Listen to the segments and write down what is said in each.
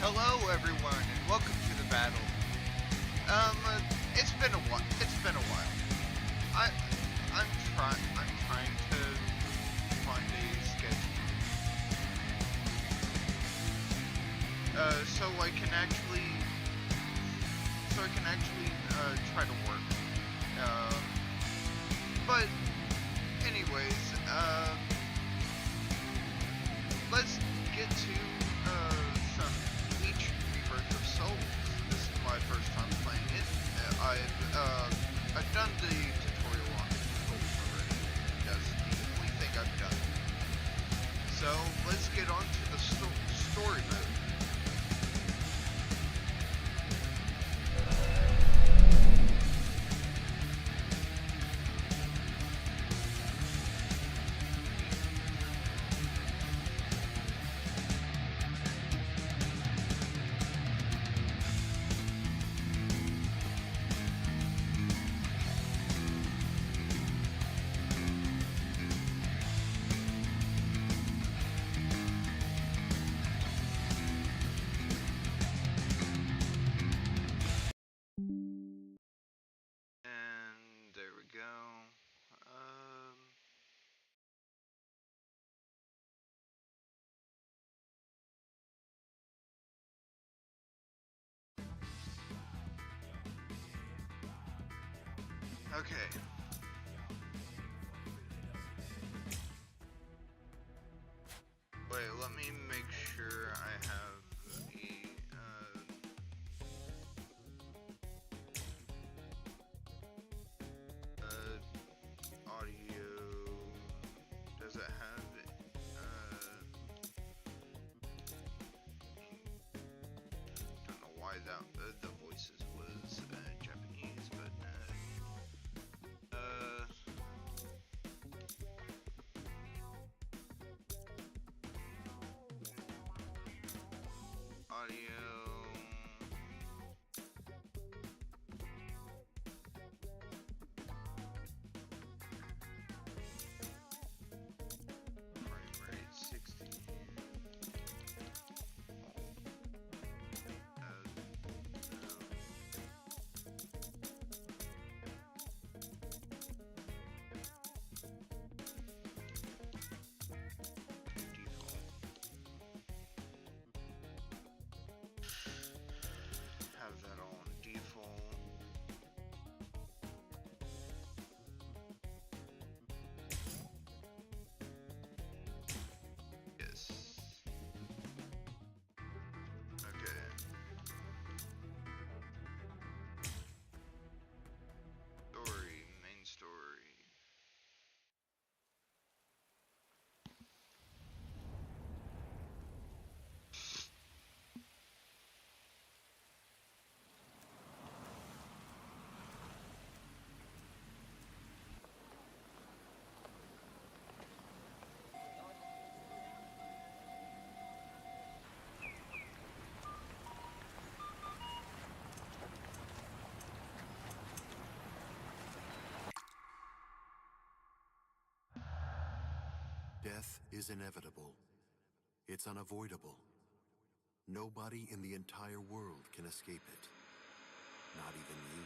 Hello, everyone, and welcome to the battle. It's been a while. It's been a while. I, I'm trying to find a schedule. So I can actually, try to work. Um, but, anyways, let's get to some BLEACH Rebirth of Souls. This is my first time playing it. I've done the tutorial on the controls already. That's the only thing I've done. So let's get on to the story mode. And there we go. Okay. Wait, let me make sure I have audio. Does it have don't know why that the voices was Japanese, but audio. Frame rate 60. Have that all on default. Yes. Okay. Story, main story. Death is inevitable. It's unavoidable. Nobody in the entire world can escape it. Not even you.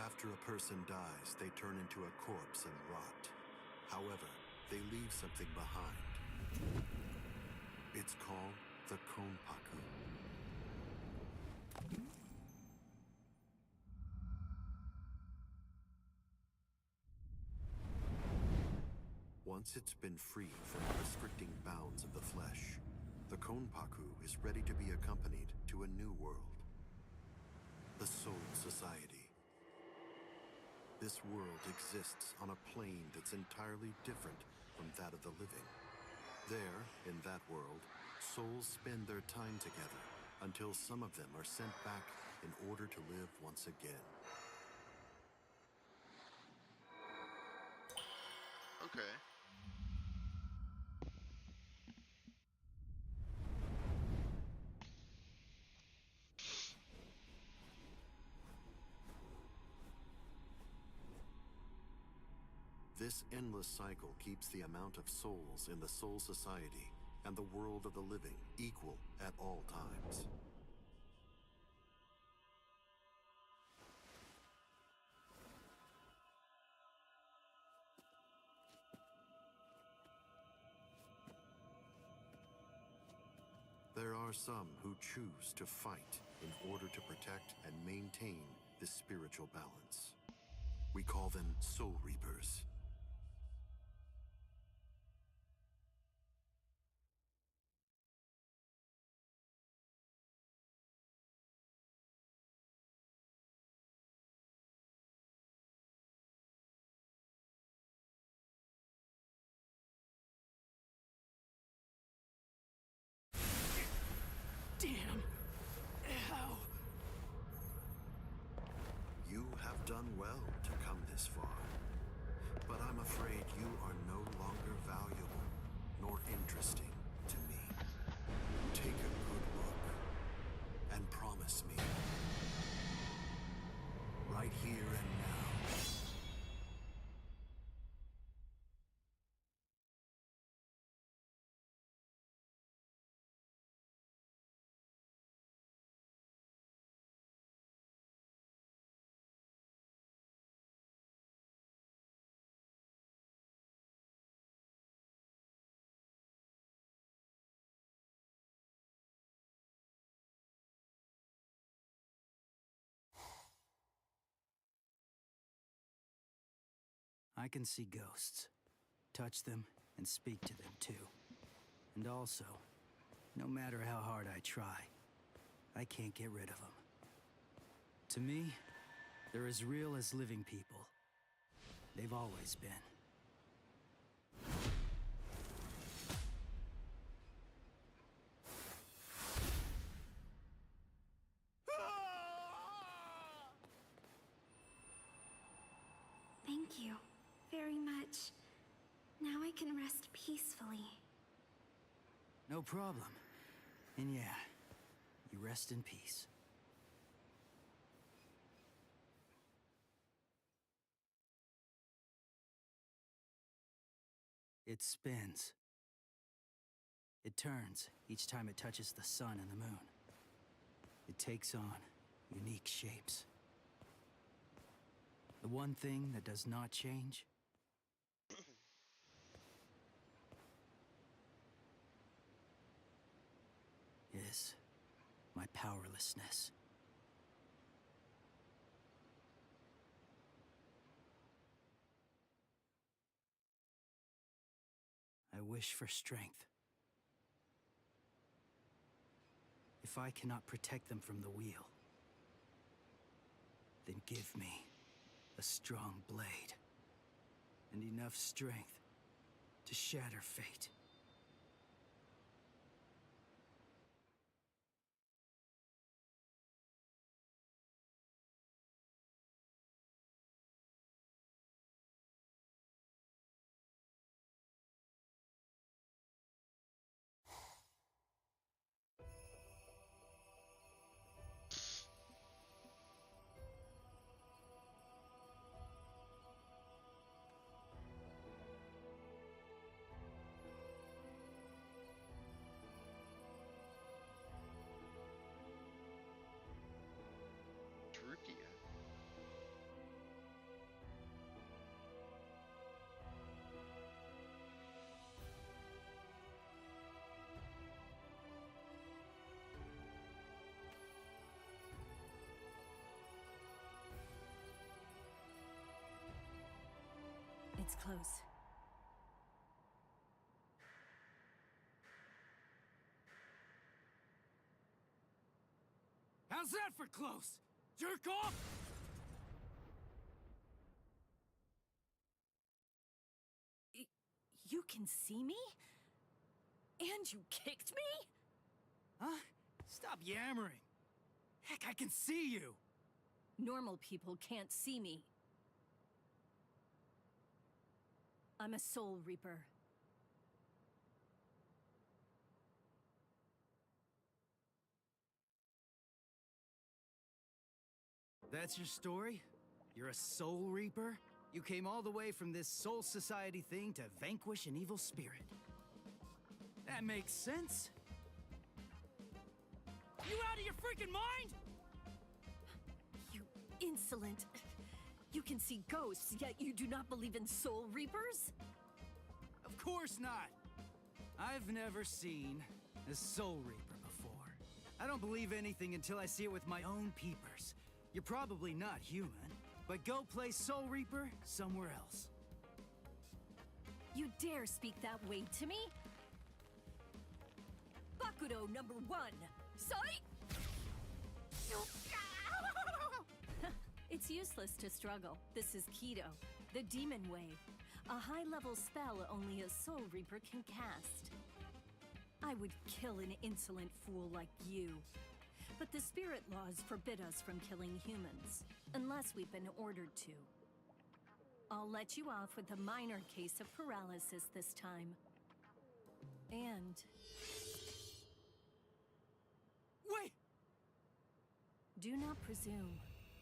After a person dies, they turn into a corpse and rot. However, they leave something behind. It's called the Konpaku. Once it's been freed from the restricting bounds of the flesh, the Konpaku is ready to be accompanied to a new world. The Soul Society. This world exists on a plane that's entirely different from that of the living. There, in that world, souls spend their time together until some of them are sent back in order to live once again. Okay. This endless cycle keeps the amount of souls in the Soul Society and the world of the living equal at all times. There are some who choose to fight in order to protect and maintain this spiritual balance. We call them Soul Reapers. Damn! Ow! You have done well to come this far, but I'm afraid you are no longer valuable nor interesting to me. Take a good look and promise me, right here and now, I can see ghosts, touch them, and speak to them too. And also, no matter how hard I try, I can't get rid of them. To me, they're as real as living people. They've always been. Thank you very much. Now I can rest peacefully. No problem. And yeah, you rest in peace. It spins. It turns each time it touches the sun and the moon. It takes on unique shapes. The one thing that does not change is my powerlessness. I wish for strength. If I cannot protect them from the wheel, then give me a strong blade and enough strength to shatter fate. Turkey. It's close. How's that for close? Jerk off! You can see me? And you kicked me? Huh? Stop yammering. Heck, I can see you! Normal people can't see me. I'm a Soul Reaper. That's your story? You're a Soul Reaper? You came all the way from this Soul Society thing to vanquish an evil spirit. That makes sense. You out of your freaking mind? You insolent. You can see ghosts, yet you do not believe in soul reapers? Of course not. I've never seen a Soul Reaper before. I don't believe anything until I see it with my own peepers. You're probably not human, but go play Soul Reaper somewhere else. You dare speak that way to me? Bakudo number 1. Sight! It's useless to struggle. This is Kido, the demon way. A high-level spell only a Soul Reaper can cast. I would kill an insolent fool like you. But the spirit laws forbid us from killing humans, unless we've been ordered to. I'll let you off with a minor case of paralysis this time. And... Wait! do not presume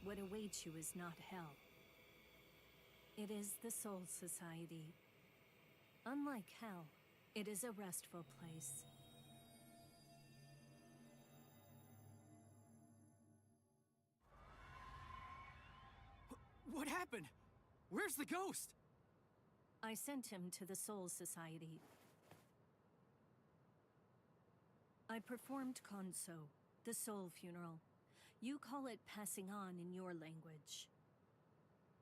what awaits you is not hell. It is the Soul Society. Unlike hell, it is a restful place. What happened? Where's the ghost? I sent him to the Soul Society. I performed Konso, the soul funeral. You call it passing on in your language.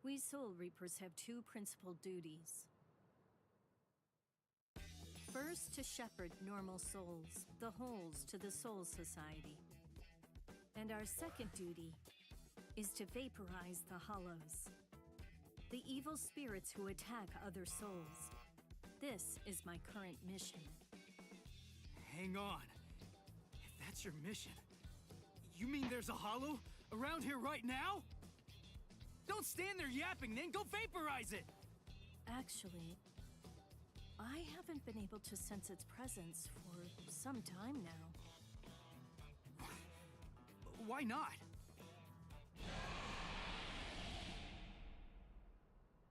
We Soul Reapers have 2 principal duties. First, to shepherd normal souls, the holes, to the Soul Society. And our second duty is to vaporize the hollows, the evil spirits who attack other souls. This is my current mission. Hang on. If that's your mission, you mean there's a hollow around here right now? Don't stand there yapping, then go vaporize it! Actually, I haven't been able to sense its presence for some time now. Why not?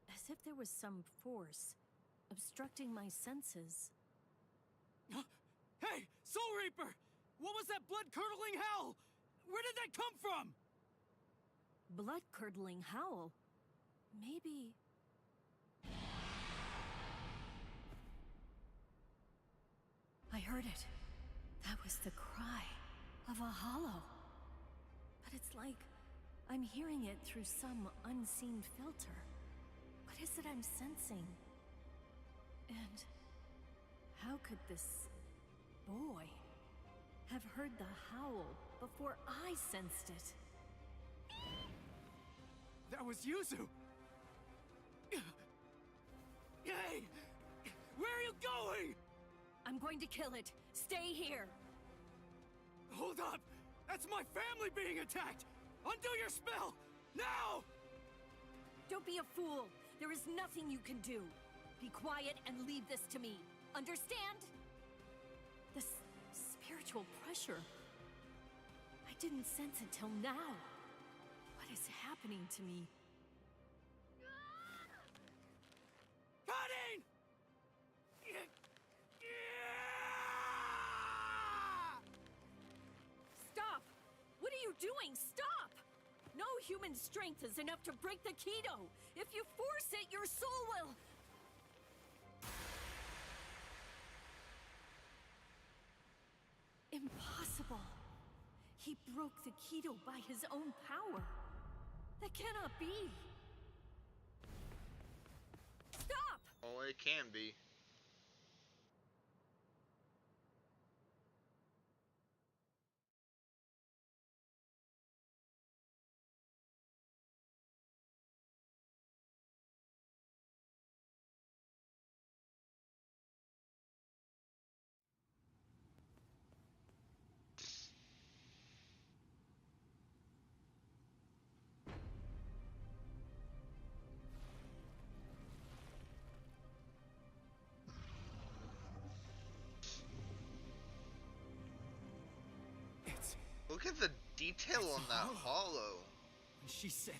As if there was some force obstructing my senses. Hey, Soul Reaper! What was that blood-curdling howl? Where did that come from? Blood-curdling howl? Maybe... I heard it. That was the cry of a hollow. But it's like I'm hearing it through some unseen filter. What is it I'm sensing? And how could this boy have heard the howl before I sensed it? That was Yuzu! Hey! Where are you going? I'm going to kill it. Stay here. Hold up! That's my family being attacked! Undo your spell! Now! Don't be a fool. There is nothing you can do. Be quiet and leave this to me. Understand? This spiritual pressure, I didn't sense until now. What is happening to me? Cutting! Stop! What are you doing? Stop! No human strength is enough to break the Kido. If you force it, your soul will... Impossible. He broke the Kido by his own power. That cannot be. Stop! Oh, it can be. Look at the detail on that hollow. She said,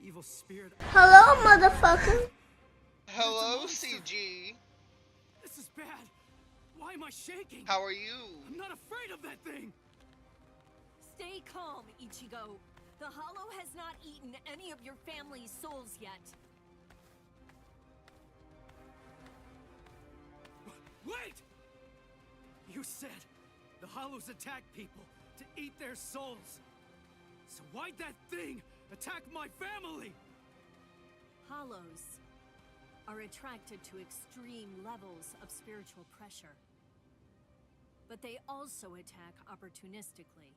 evil spirit. Hello, motherfucker. Hello, CG. This is bad. Why Why am I shaking? How are you? I'm not afraid of that thing! Stay calm, Ichigo. The Hollow has not eaten any of your family's souls yet. Wait! You said the Hollows attack people to eat their souls. So why'd that thing attack my family? Hollows are attracted to extreme levels of spiritual pressure. But they also attack opportunistically.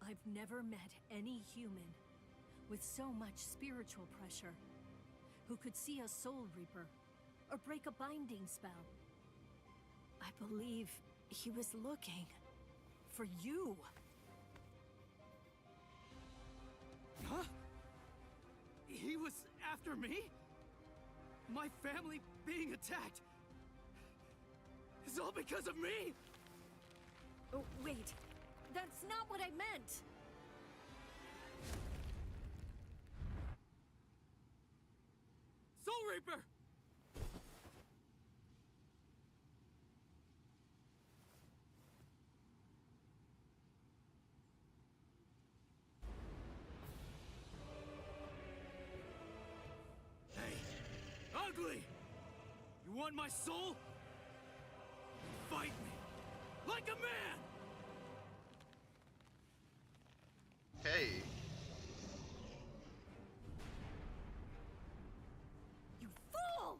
I've never met any human with so much spiritual pressure who could see a Soul Reaper or break a binding spell. I believe he was looking for you. Huh? He was after me? My family being attacked is all because of me? Oh, wait. That's not what I meant. Soul Reaper! Hey, ugly! You want my soul? Fight me like a man! Hey. You fool!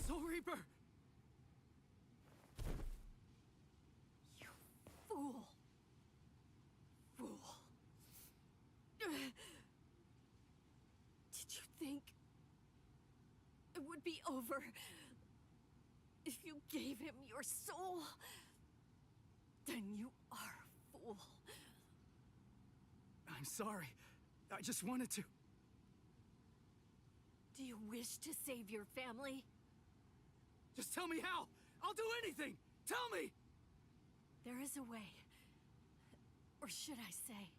Soul Reaper! You fool. Fool. Did you think it would be over if you gave him your soul? Then you are a fool. I'm sorry. I just wanted to. Do you wish to save your family? Just tell me how! I'll do anything! Tell me! There is a way. Or should I say,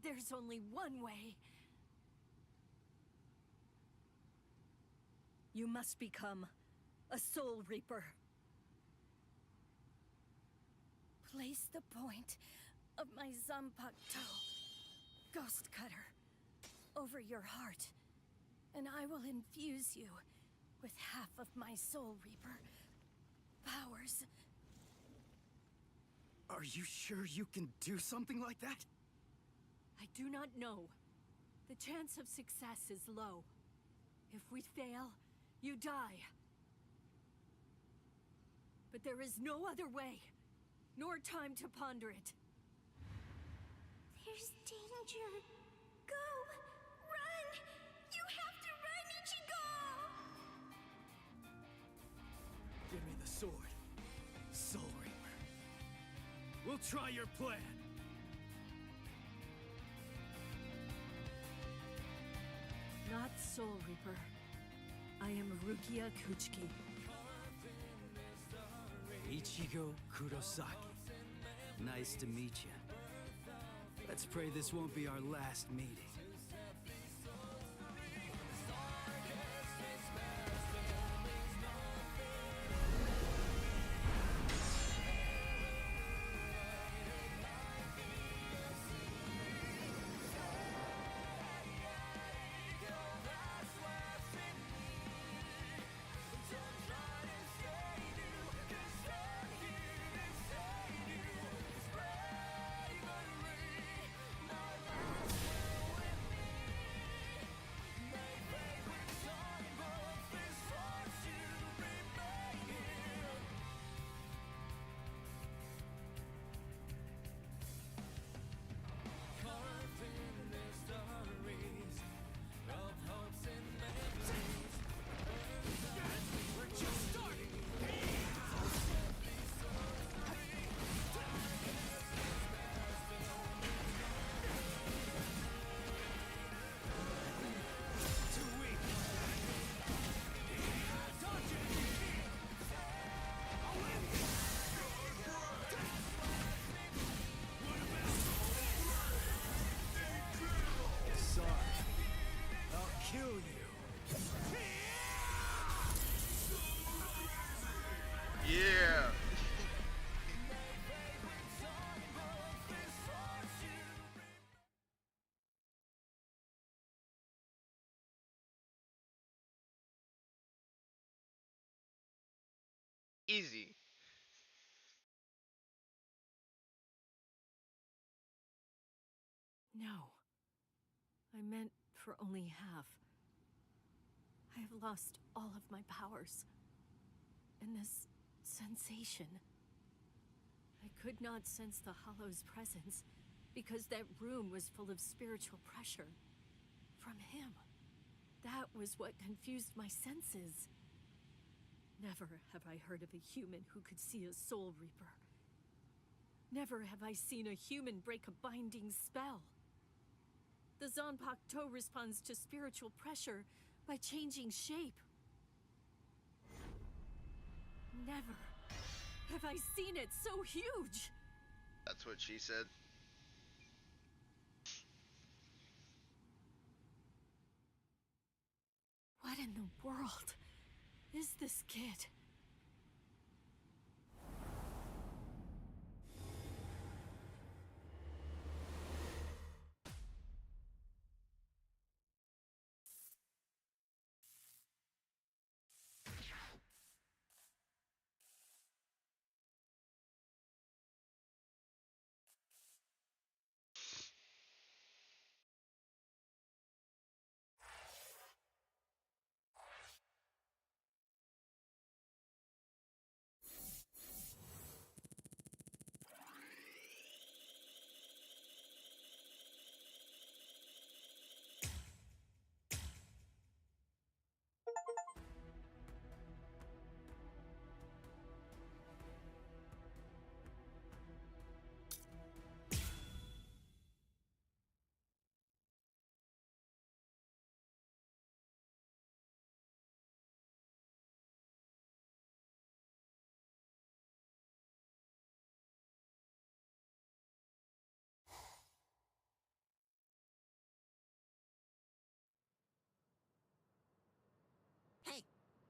there's only one way. You must become a Soul Reaper. Place the point of my Zanpakuto, Ghost Cutter, over your heart, and I will infuse you with half of my Soul Reaper powers. Are you sure you can do something like that? I do not know. The chance of success is low. If we fail, you die. But there is no other way, nor time to ponder it. There's danger. Go! Run! You have to run, Ichigo! Give me the sword, Soul Reaper. We'll try your plan. Not Soul Reaper. I am Rukia Kuchiki. Ichigo Kurosaki. Nice to meet you. Let's pray this won't be our last meeting. Easy. No. I meant for only half. I have lost all of my powers. And this sensation. I could not sense the Hollow's presence because that room was full of spiritual pressure. From him. That was what confused my senses. Never have I heard of a human who could see a Soul Reaper. Never have I seen a human break a binding spell. The Zanpakuto responds to spiritual pressure by changing shape. Never have I seen it so huge. That's what she said. What in the world is this kid?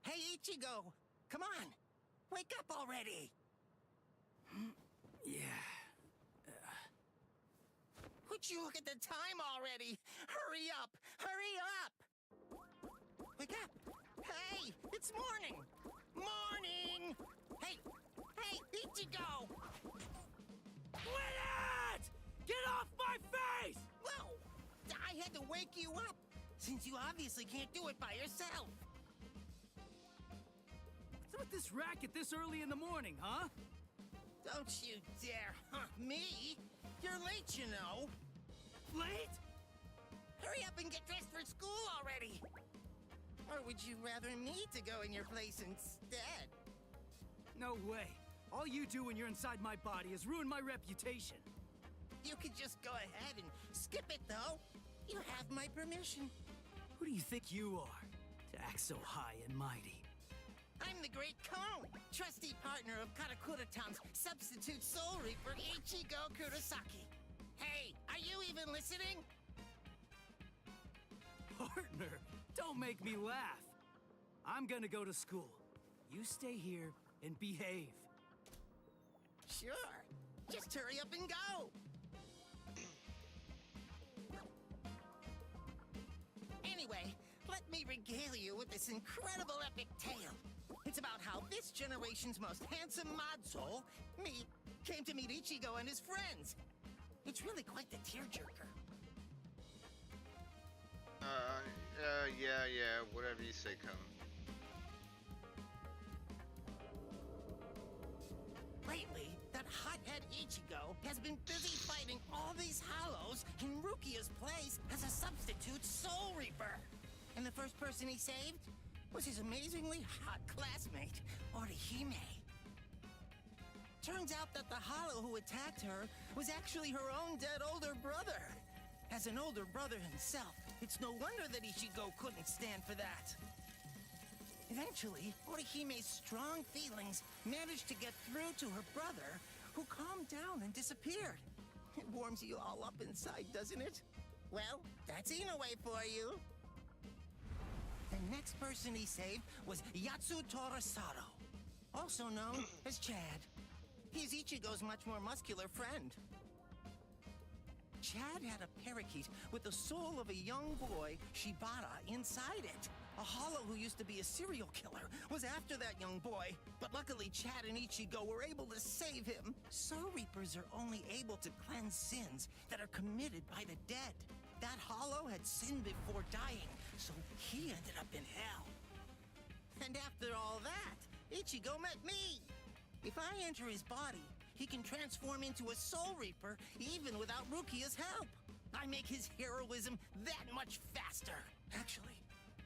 Hey, Ichigo! Come on! Wake up already! Yeah. Would you look at the time already? Hurry up! Hurry up! Wake up! Hey! It's morning! Morning! Hey! Hey, Ichigo! Quit it! Get off my face! Whoa! I had to wake you up, since you obviously can't do it by yourself. What's with this racket this early in the morning, huh? Don't you dare hunt me! You're late, you know! Late? Hurry up and get dressed for school already! Or would you rather me to go in your place instead? No way. All you do when you're inside my body is ruin my reputation. You could just go ahead and skip it, though. You have my permission. Who do you think you are, to act so high and mighty? I'm the Great Cone, trusty partner of Karakura-tan's substitute Soul Reaper, Ichigo Kurosaki. Hey, are you even listening? Partner, don't make me laugh. I'm gonna go to school. You stay here and behave. Sure. Just hurry up and go. Anyway, let me regale you with this incredible epic tale. It's about how this generation's most handsome mod soul, me, came to meet Ichigo and his friends. It's really quite the tearjerker. Yeah, whatever you say, Cone. Lately, that hothead Ichigo has been busy fighting all these Hollows in Rukia's place as a substitute Soul Reaper. And the first person he saved was his amazingly hot classmate, Orihime. Turns out that the Hollow who attacked her was actually her own dead older brother. As an older brother himself, it's no wonder that Ichigo couldn't stand for that. Eventually, Orihime's strong feelings managed to get through to her brother, who calmed down and disappeared. It warms you all up inside, doesn't it? Well, that's Inoue for you. The next person he saved was Yatsu Torasado, also known as Chad. He's Ichigo's much more muscular friend. Chad had a parakeet with the soul of a young boy, Shibata, inside it. A hollow who used to be a serial killer was after that young boy, but luckily Chad and Ichigo were able to save him. Soul Reapers are only able to cleanse sins that are committed by the dead. That hollow had sinned before dying, so he ended up in hell. And after all that, Ichigo met me. If I enter his body, he can transform into a Soul Reaper even without Rukia's help. I make his heroism that much faster. Actually,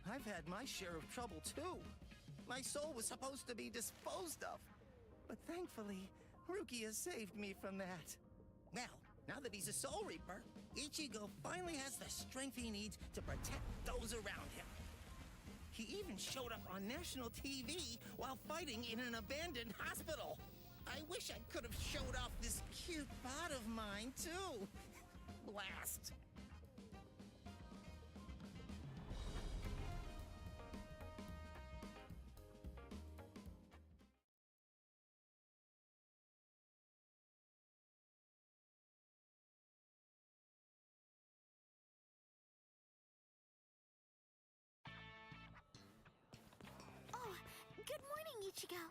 I've had my share of trouble too. My soul was supposed to be disposed of. But thankfully, Rukia saved me from that. Well, now that he's a Soul Reaper, Ichigo finally has the strength he needs to protect those around him. He even showed up on national TV while fighting in an abandoned hospital. I wish I could have showed off this cute bod of mine, too. Blast. Oh, good morning, Ichigo.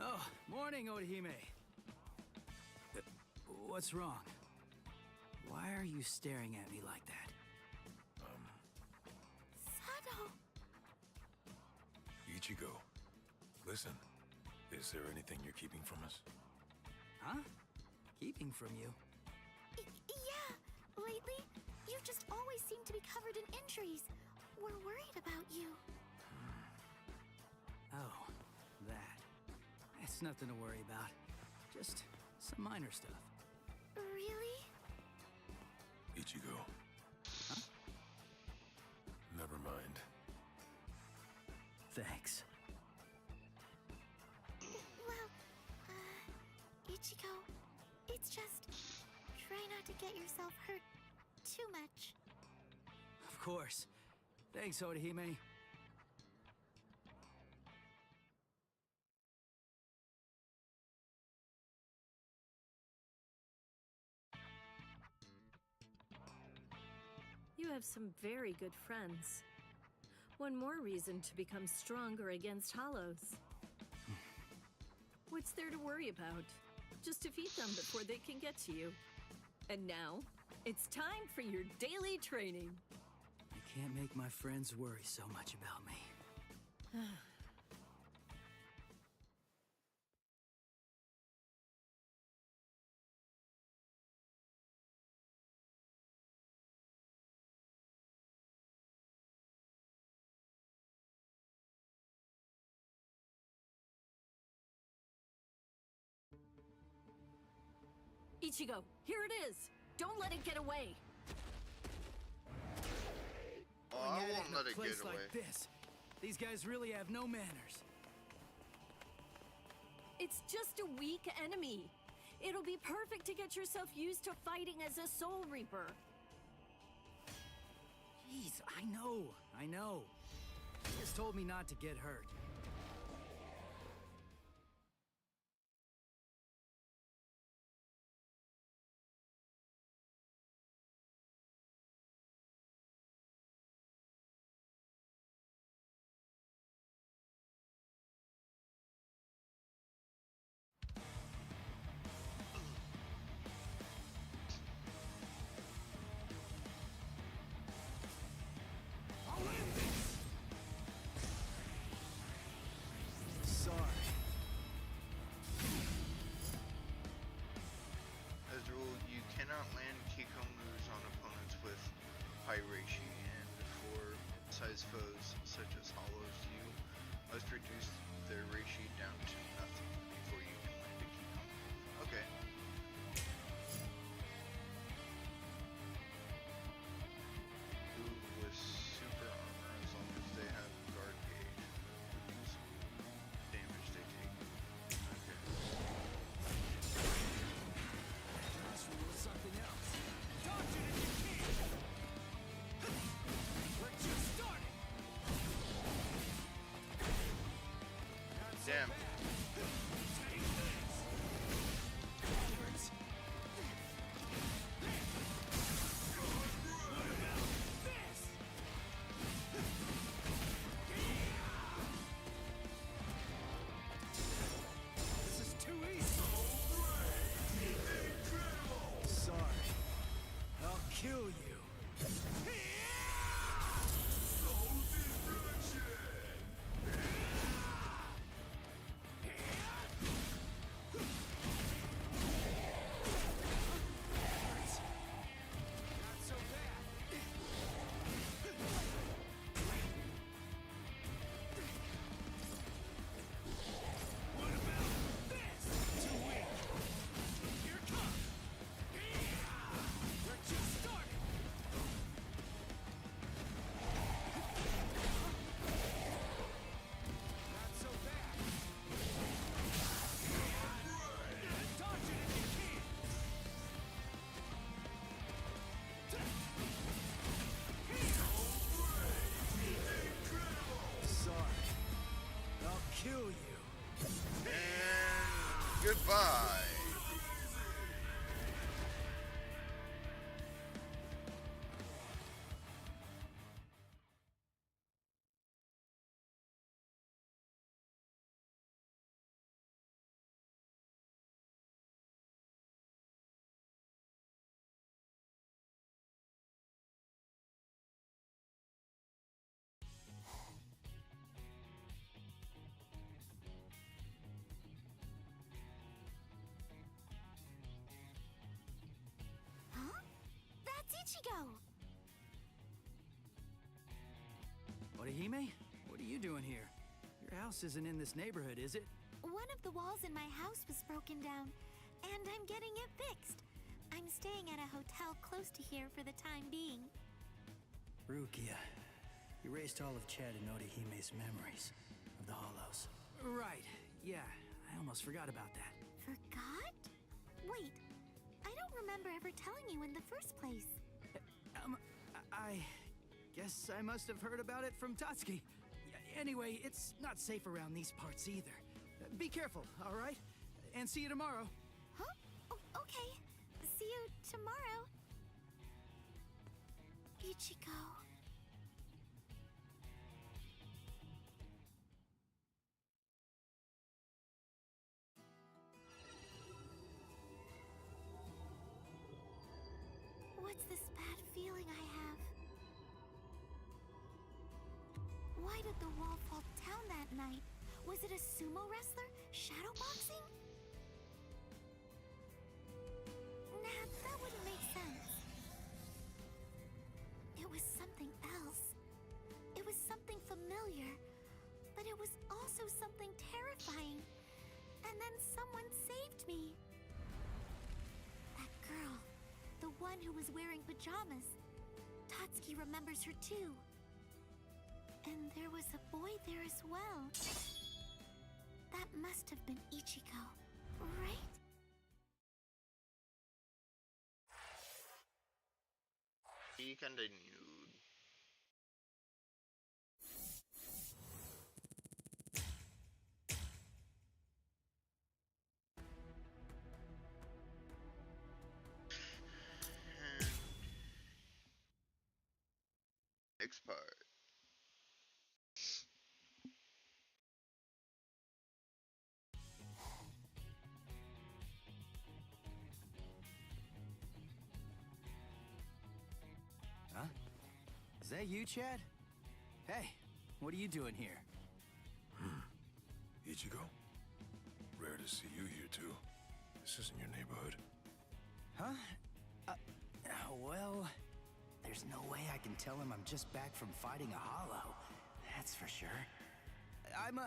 Oh, morning, Orihime. What's wrong? Why are you staring at me like that? Sado. Ichigo, listen. Is there anything you're keeping from us? Huh? Keeping from you? Yeah, lately, you just always seem to be covered in injuries. We're worried about you. Oh, that. It's nothing to worry about. Just some minor stuff. Really? Ichigo. Huh? Never mind. Thanks. Well, Ichigo, it's just... try not to get yourself hurt too much. Of course. Thanks, Orihime. You have some very good friends. One more reason to become stronger against hollows. What's there to worry about? Just defeat them before they can get to you. And now, it's time for your daily training. I can't make my friends worry so much about me. Ichigo, here it is! Don't let it get away! Oh, Going I at it won't in a let it place get away. like this. These guys really have no manners. It's just a weak enemy. It'll be perfect to get yourself used to fighting as a Soul Reaper. Jeez, I know. He just told me not to get hurt. Sorry. As a rule, you cannot land Kikomus on opponents with high reishi, and for mid-sized foes such as hollows, you must reduce their reishi down to nothing before you can land a Kikomu. Okay. Ooh, with super armor, as long as they have guard gauge, reduce damage they take. Okay. This was something else. Dodge it if you can! We're just starting! Damn. Bad. Goodbye. Huh? That's Ichigo! Orihime? What are you doing here? Your house isn't in this neighborhood, is it? One of the walls in my house was broken down, and I'm getting it fixed. I'm staying at a hotel close to here for the time being. Rukia, erased all of Chad and Orihime's memories of the Hollows. Right, yeah, I almost forgot about that. Forgot? Wait, I don't remember ever telling you in the first place. I guess I must have heard about it from Tatsuki. Anyway, it's not safe around these parts either. Be careful, all right? And see you tomorrow. Huh? Okay. See you tomorrow. Ichigo. What's this bad feeling I have? Why did the wall fall down that night? Was it a sumo wrestler? Shadowboxing? Nah, that wouldn't make sense. It was something else. It was something familiar, but it was also something terrifying. And then someone saved me. That girl, the one who was wearing pajamas. Tatsuki remembers her too. And there was a boy there as well. That must have been Ichigo, right? He continued. And next part. Huh? Is that you, Chad? Hey, what are you doing here? Ichigo? Rare to see you here, too. This isn't your neighborhood. Huh? Well, there's no way I can tell him I'm just back from fighting a hollow. That's for sure. I'm,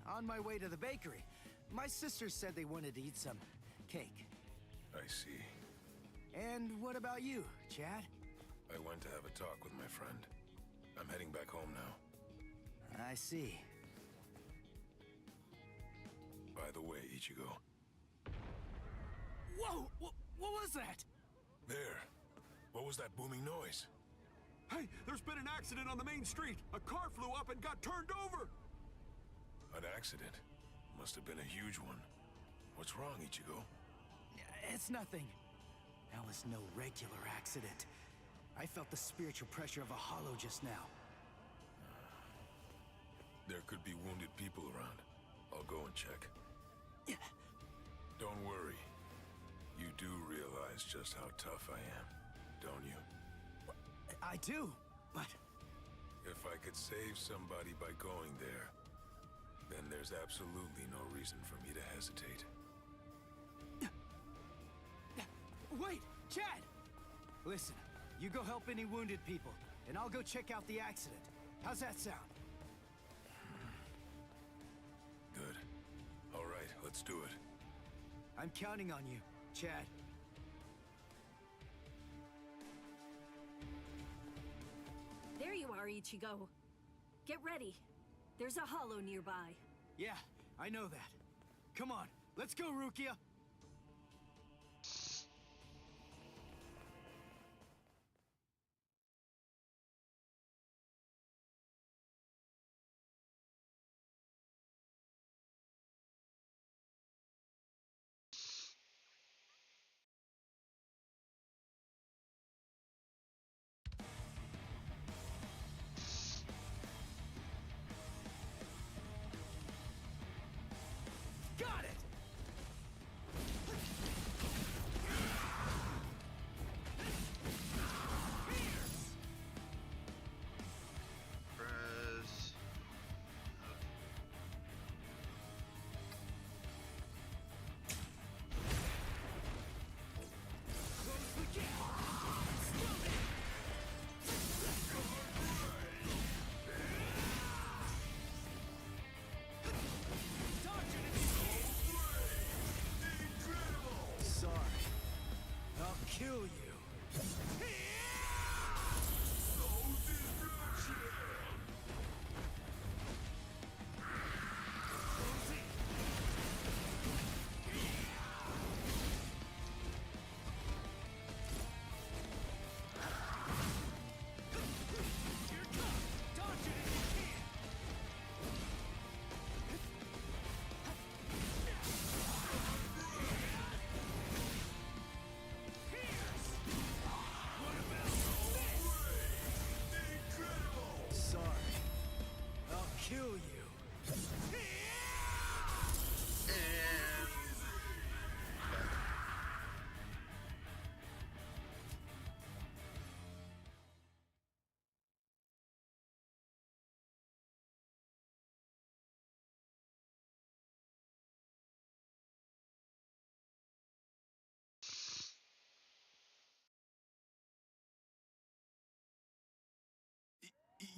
on my way to the bakery. My sisters said they wanted to eat some cake. I see. And what about you, Chad? I went to have a talk with my friend. I'm heading back home now. I see. By the way, Ichigo. Whoa! What was that? There. What was that booming noise? Hey, there's been an accident on the main street. A car flew up and got turned over. An accident? Must have been a huge one. What's wrong, Ichigo? It's nothing. That was no regular accident. I felt the spiritual pressure of a hollow just now. There could be wounded people around. I'll go and check. Yeah. Don't worry. You do realize just how tough I am, don't you? I do, but... If I could save somebody by going there, then there's absolutely no reason for me to hesitate. Wait, Chad! Listen, you go help any wounded people, and I'll go check out the accident. How's that sound? Good. All right, let's do it. I'm counting on you, Chad. There you are, Ichigo. Get ready. There's a hollow nearby. Yeah, I know that. Come on, let's go, Rukia!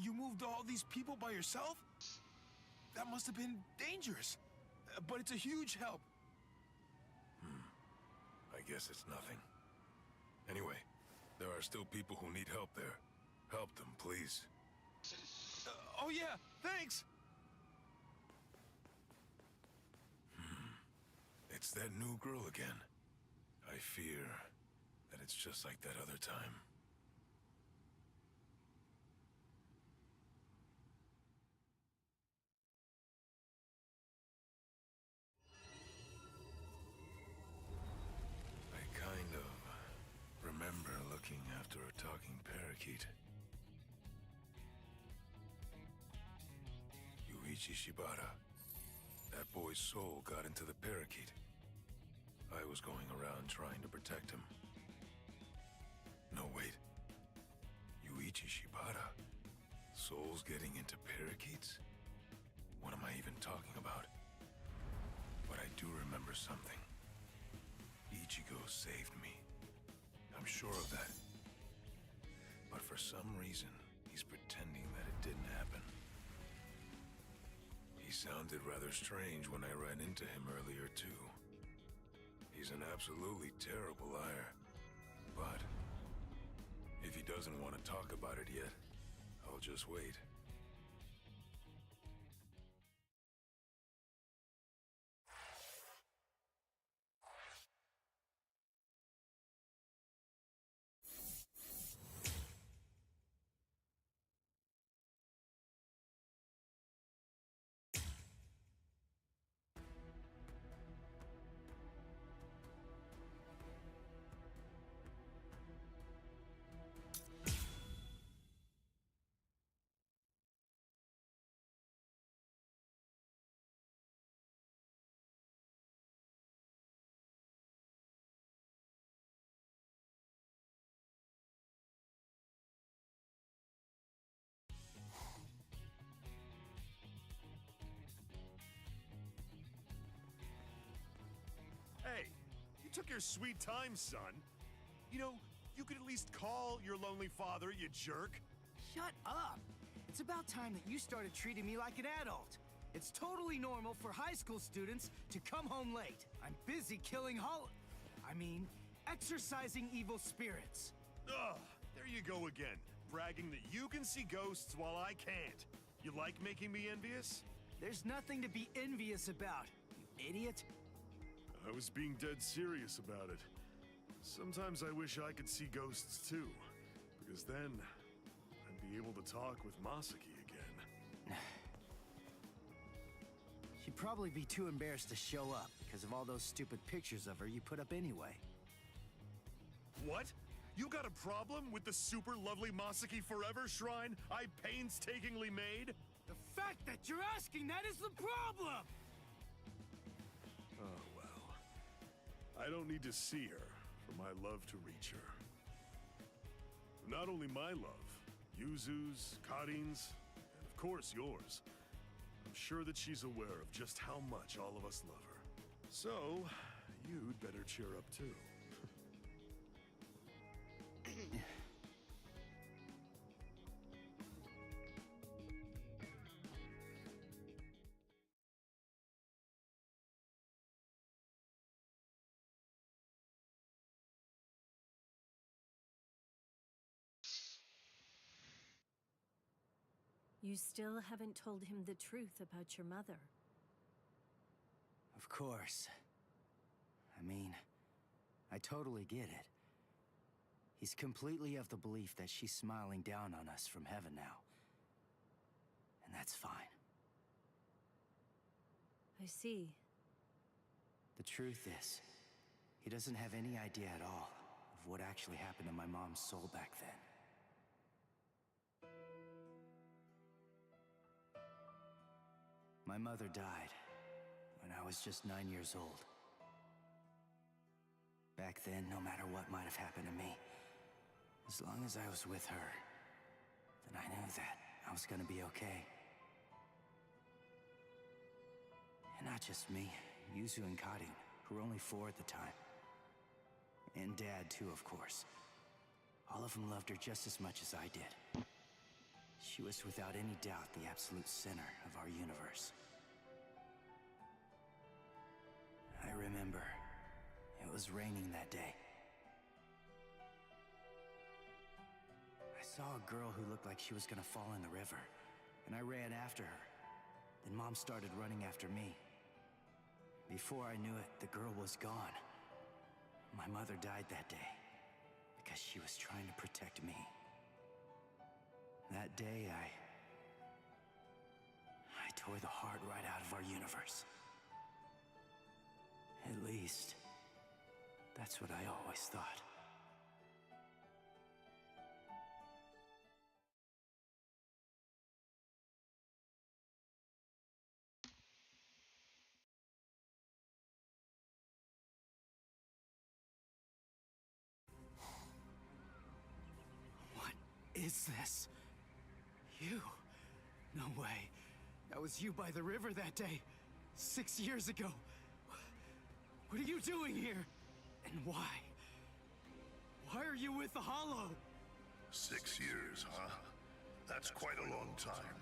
You moved all these people by yourself? That must have been dangerous. But it's a huge help. I guess it's nothing. Anyway, there are still people who need help there. Help them, please. Oh yeah, thanks! It's that new girl again. I fear that it's just like that other time. I kind of remember looking after a talking parakeet. Yuichi Shibata. That boy's soul got into the parakeet. I was going around trying to protect him. No, wait. Yuichi Shibata? Souls getting into parakeets? What am I even talking about? But I do remember something. Ichigo saved me. I'm sure of that. But for some reason, he's pretending that it didn't happen. He sounded rather strange when I ran into him earlier, too. He's an absolutely terrible liar. But if he doesn't want to talk about it yet, I'll just wait. Hey, you took your sweet time, son. You know, you could at least call your lonely father, you jerk. Shut up! It's about time that you started treating me like an adult. It's totally normal for high school students to come home late. I'm busy killing exorcising evil spirits. Ugh, there you go again, bragging that you can see ghosts while I can't. You like making me envious? There's nothing to be envious about, you idiot. I was being dead serious about it. Sometimes I wish I could see ghosts too, because then I'd be able to talk with Masaki again. She'd probably be too embarrassed to show up because of all those stupid pictures of her you put up anyway. What? You got a problem with the super lovely Masaki Forever shrine I painstakingly made? The fact that you're asking that is the problem! Oh, well. I don't need to see her for my love to reach her. Not only my love, Yuzu's, Karin's, and of course yours. I'm sure that she's aware of just how much all of us love her. So, you'd better cheer up too. You still haven't told him the truth about your mother. Of course. I totally get it. He's completely of the belief that she's smiling down on us from heaven now. And that's fine. I see. The truth is, he doesn't have any idea at all of what actually happened to my mom's soul back then. My mother died when I was just 9 years old. Back then, no matter what might have happened to me, as long as I was with her, then I knew that I was gonna be okay. And not just me, Yuzu and Karin, who were only 4 at the time. And Dad, too, of course. All of them loved her just as much as I did. She was without any doubt the absolute center of our universe. I remember it was raining that day. I saw a girl who looked like she was gonna fall in the river, and I ran after her. Then Mom started running after me. Before I knew it, the girl was gone. My mother died that day because she was trying to protect me. That day, I tore the heart right out of our universe. At least, that's what I always thought. What is this? You? No way. That was you by the river that day. 6 years ago. What are you doing here? And why? Why are you with the Hollow? 6 years, huh? That's quite a long time.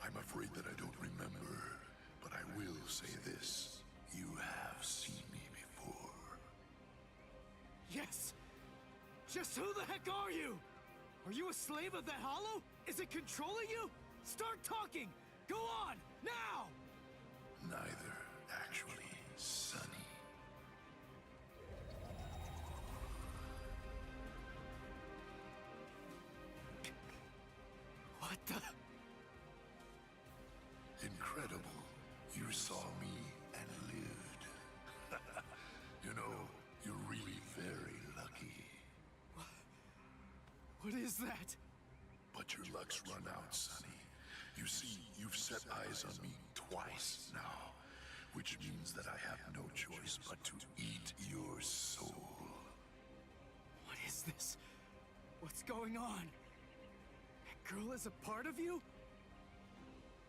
I'm afraid that I don't remember, but I will say this. You have seen me before. Yes. Just who the heck are you? Are you a slave of that Hollow? Is it controlling you? Start talking! Go on! Now! Neither, actually, Sonny. What the? Incredible. You saw me and lived. You know, you're really very lucky. What is that? But your luck's run out, Sonny. You see, you've set eyes on me twice now, which means that I have no choice but to eat your soul. What is this? What's going on? That girl is a part of you?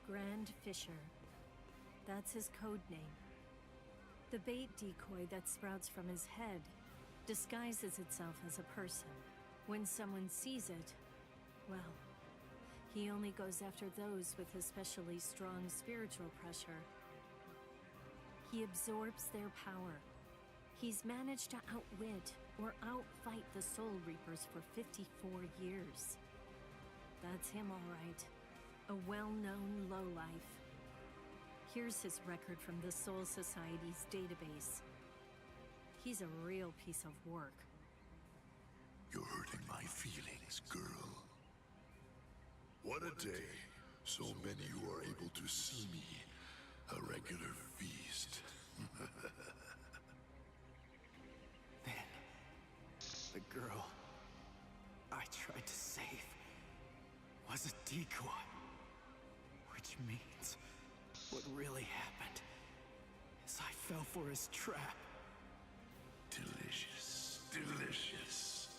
Grand Fisher. That's his code name. The bait decoy that sprouts from his head disguises itself as a person. When someone sees it, well, he only goes after those with especially strong spiritual pressure. He absorbs their power. He's managed to outwit or outfight the Soul Reapers for 54 years. That's him, all right. A well-known lowlife. Here's his record from the Soul Society's database. He's a real piece of work. You're hurting my feelings, girl. What a day. So many who are able to see me. A regular feast. Then, the girl I tried to save was a decoy. Which means what really happened is I fell for his trap. Delicious. Delicious.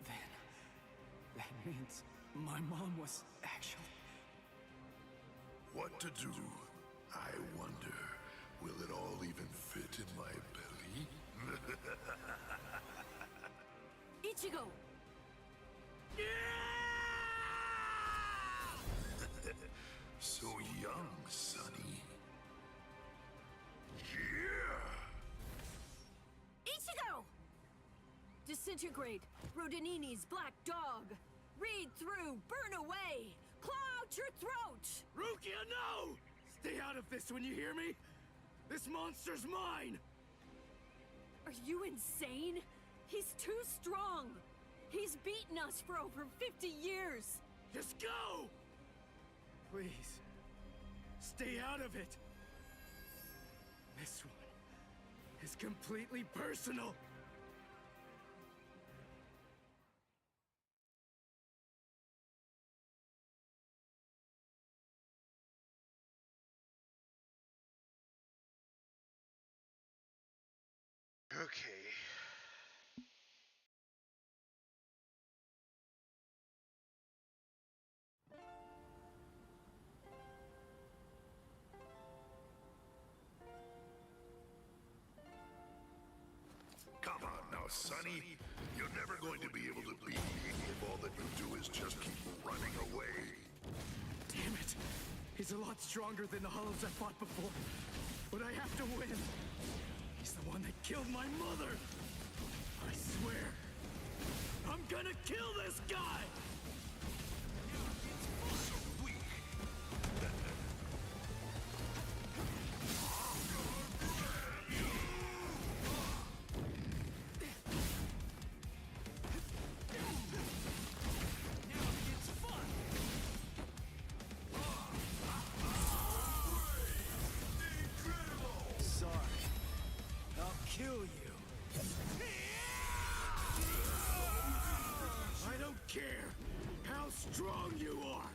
Then, that means my mom was actually... What to do? I wonder, will it all even fit in my belly? Ichigo! So young, Sonny. Yeah! Ichigo! Disintegrate, Rodinini's black dog. Read through, burn away, claw out your throat! Rukia, no! Stay out of this when you hear me! This monster's mine! Are you insane? He's too strong! He's beaten us for over 50 years! Just go! Please, stay out of it. This one is completely personal. Okay. Come on now, Sonny. You're never going to be able to beat me if all that you do is just keep running away. Damn it. He's a lot stronger than the Hollows I fought before. But I have to win. He's the one that killed my mother. I swear. I'm gonna kill this guy! So weak. Sorry. I'll kill you. I don't care how strong you are.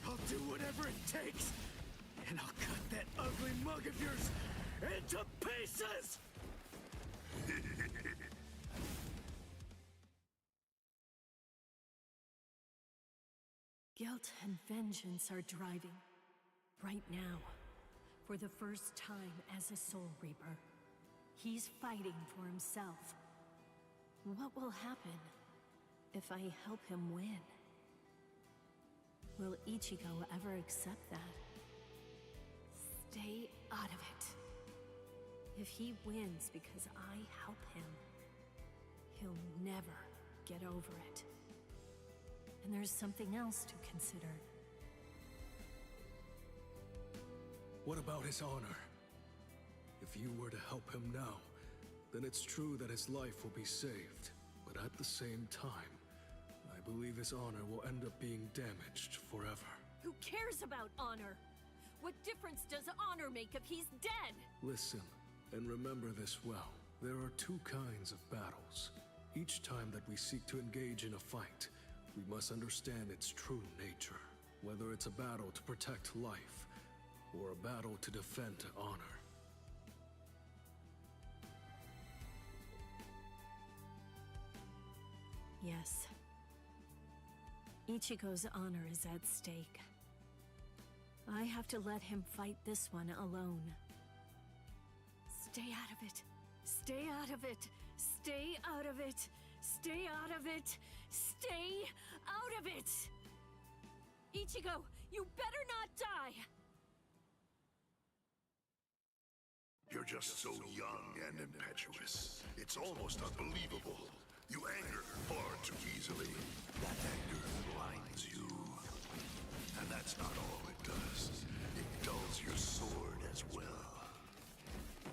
I'll do whatever it takes, and I'll cut that ugly mug of yours into pieces! Guilt and vengeance are driving. Right now, for the first time as a Soul Reaper, he's fighting for himself. What will happen if I help him win? Will Ichigo ever accept that? Stay out of it. If he wins because I help him, he'll never get over it. And there's something else to consider. What about his honor? If you were to help him now, then it's true that his life will be saved. But at the same time, I believe his honor will end up being damaged forever. Who cares about honor? What difference does honor make if he's dead? Listen, and remember this well. There are two kinds of battles. Each time that we seek to engage in a fight, we must understand its true nature. Whether it's a battle to protect life, or a battle to defend honor. Yes. Ichigo's honor is at stake. I have to let him fight this one alone. Stay out of it. Stay out of it. Stay out of it. Stay out of it. Stay out of it! Ichigo, you better not die! You're just so young and impetuous. It's almost unbelievable. You anger far too easily. That anger blinds you. And that's not all it does. It dulls your sword as well.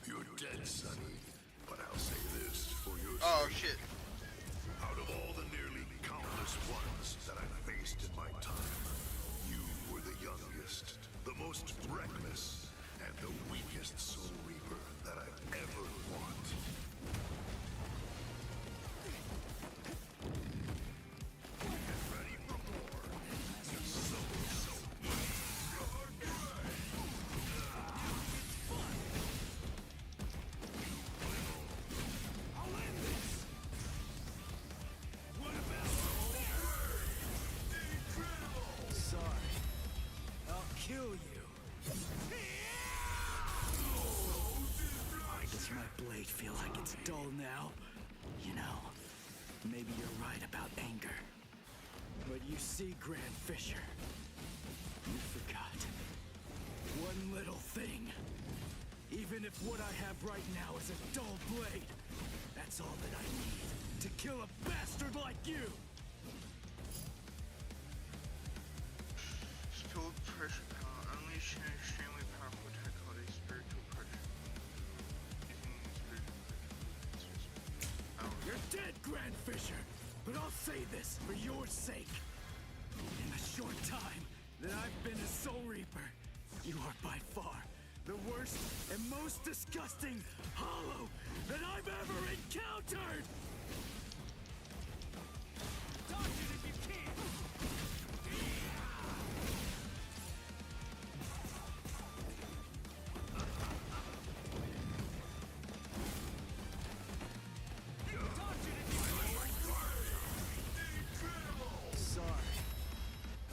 You're dead, Sonny. But I'll say this for your Oh sake. shit. Out of all the nearly countless ones that I've faced in my time, you were the youngest, the most reckless, and the weakest Soul Reaper that I've ever fought. Get ready for more. You're so I'll end this! What about Sorry. I'll kill you. Why does my blade feel like it's dull now? You know, maybe you're right about anger. But you see, Grand Fisher, you forgot one little thing. Even if what I have right now is a dull blade, that's all that I need to kill a bastard like you! Spilled pressure power. Unleash an extremely powerful attack called a spiritual pressure. You're dead, Grand Fisher! But I'll say this for your sake. In the short time that I've been a Soul Reaper, you are by far the worst and most disgusting hollow that I've ever encountered! Dodge it if you can! Sorry.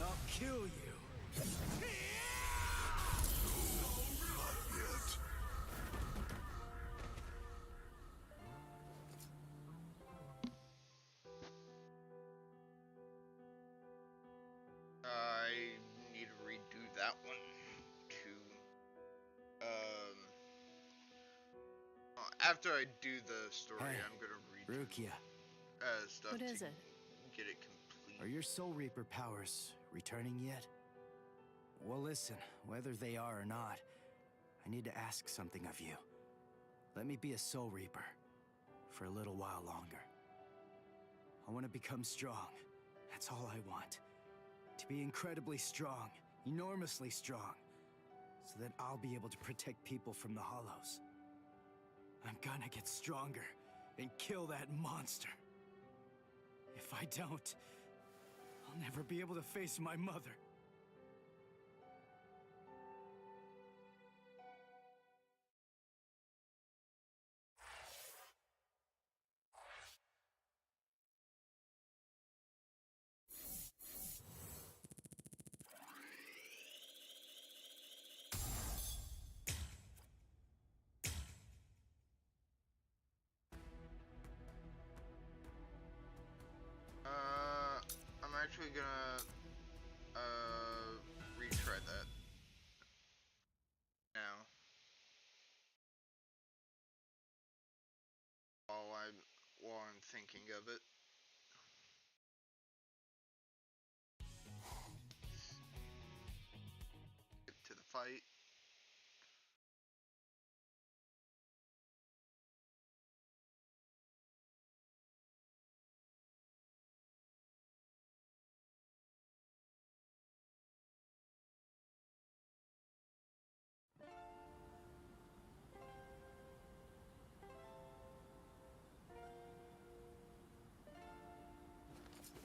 I'll kill you. not yet. after I do the story, Hey, I'm gonna read Rukia, stuff What to is it? get it complete. are your Soul Reaper powers returning yet? Well, listen, whether they are or not, I need to ask something of you. Let me be a Soul Reaper for a little while longer. I want to become strong. That's all I want. To be incredibly strong, enormously strong, so that I'll be able to protect people from the Hollows. I'm gonna get stronger and kill that monster. If I don't, I'll never be able to face my mother. I'm actually gonna retry that now while I'm thinking of it. Get to the fight.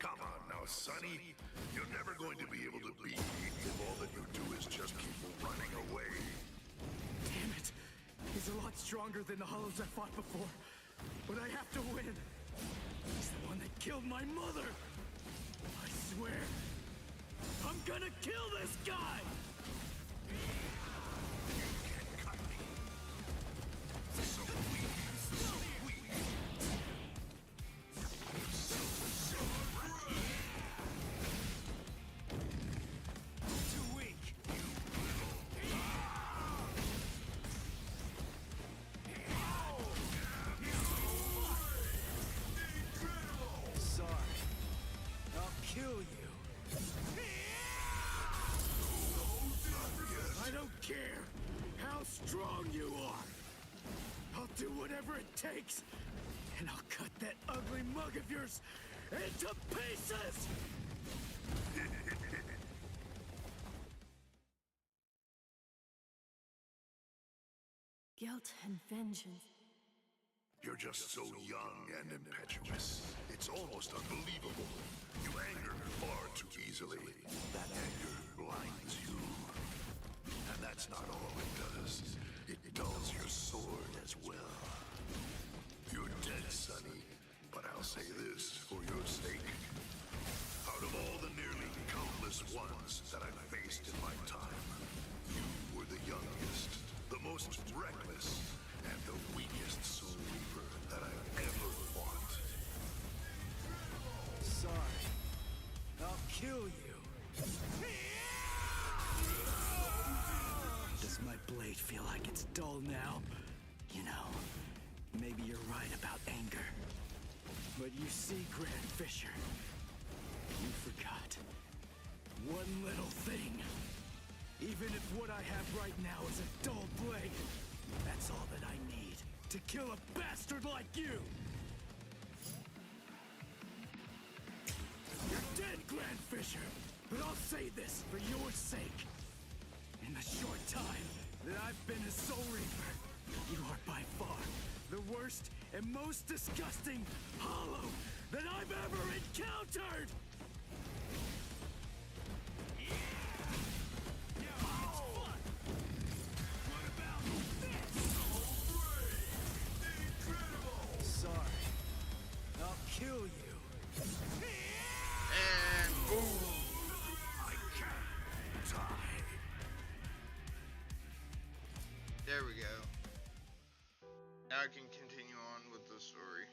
Come on now, Sonny. You're never going to be able to beat me if all that you do is just keep running away. Damn it! He's a lot stronger than the Hollows I fought before. But I have to win. He's the one that killed my mother. I swear, I'm gonna kill this guy! Too weak. Sorry. I'll kill you. I don't care how strong you are. I'll do whatever it takes, and I'll cut that ugly mug of yours into pieces! Guilt and vengeance. You're just so young and impetuous. It's almost unbelievable. You anger far too easily. That anger blinds you. And that's not all it does. It dulls your sword as well. You're dead, Sonny. But I'll say this for your sake. Out of all the nearly countless ones that I've faced in my time, you were the youngest, the most reckless, and the weakest Soul Reaper that I've ever fought. Sorry. I'll kill you. Does my blade feel like it's dull now? You know, maybe you're right about anger. But you see, Grand Fisher, you forgot one little thing. Even if what I have right now is a dull blade, that's all that I need to kill a bastard like you! You're dead, Grand Fisher, but I'll say this for your sake. In the short time that I've been a Soul Reaper, you are by far the worst and most disgusting Hollow that I've ever encountered! Sorry. I'll kill you. And boom! I can't die. There we go. Now I can continue on with the story.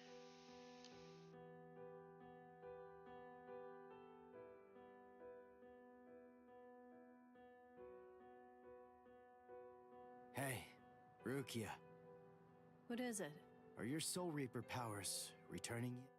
Hey, Rukia. What is it? Are your Soul Reaper powers returning yet?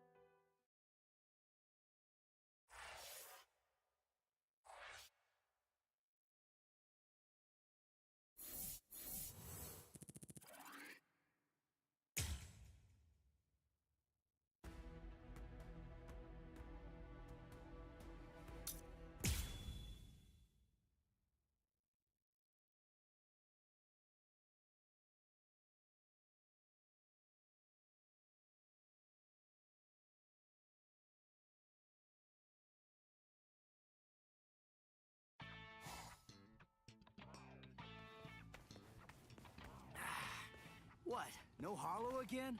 What? No hollow again?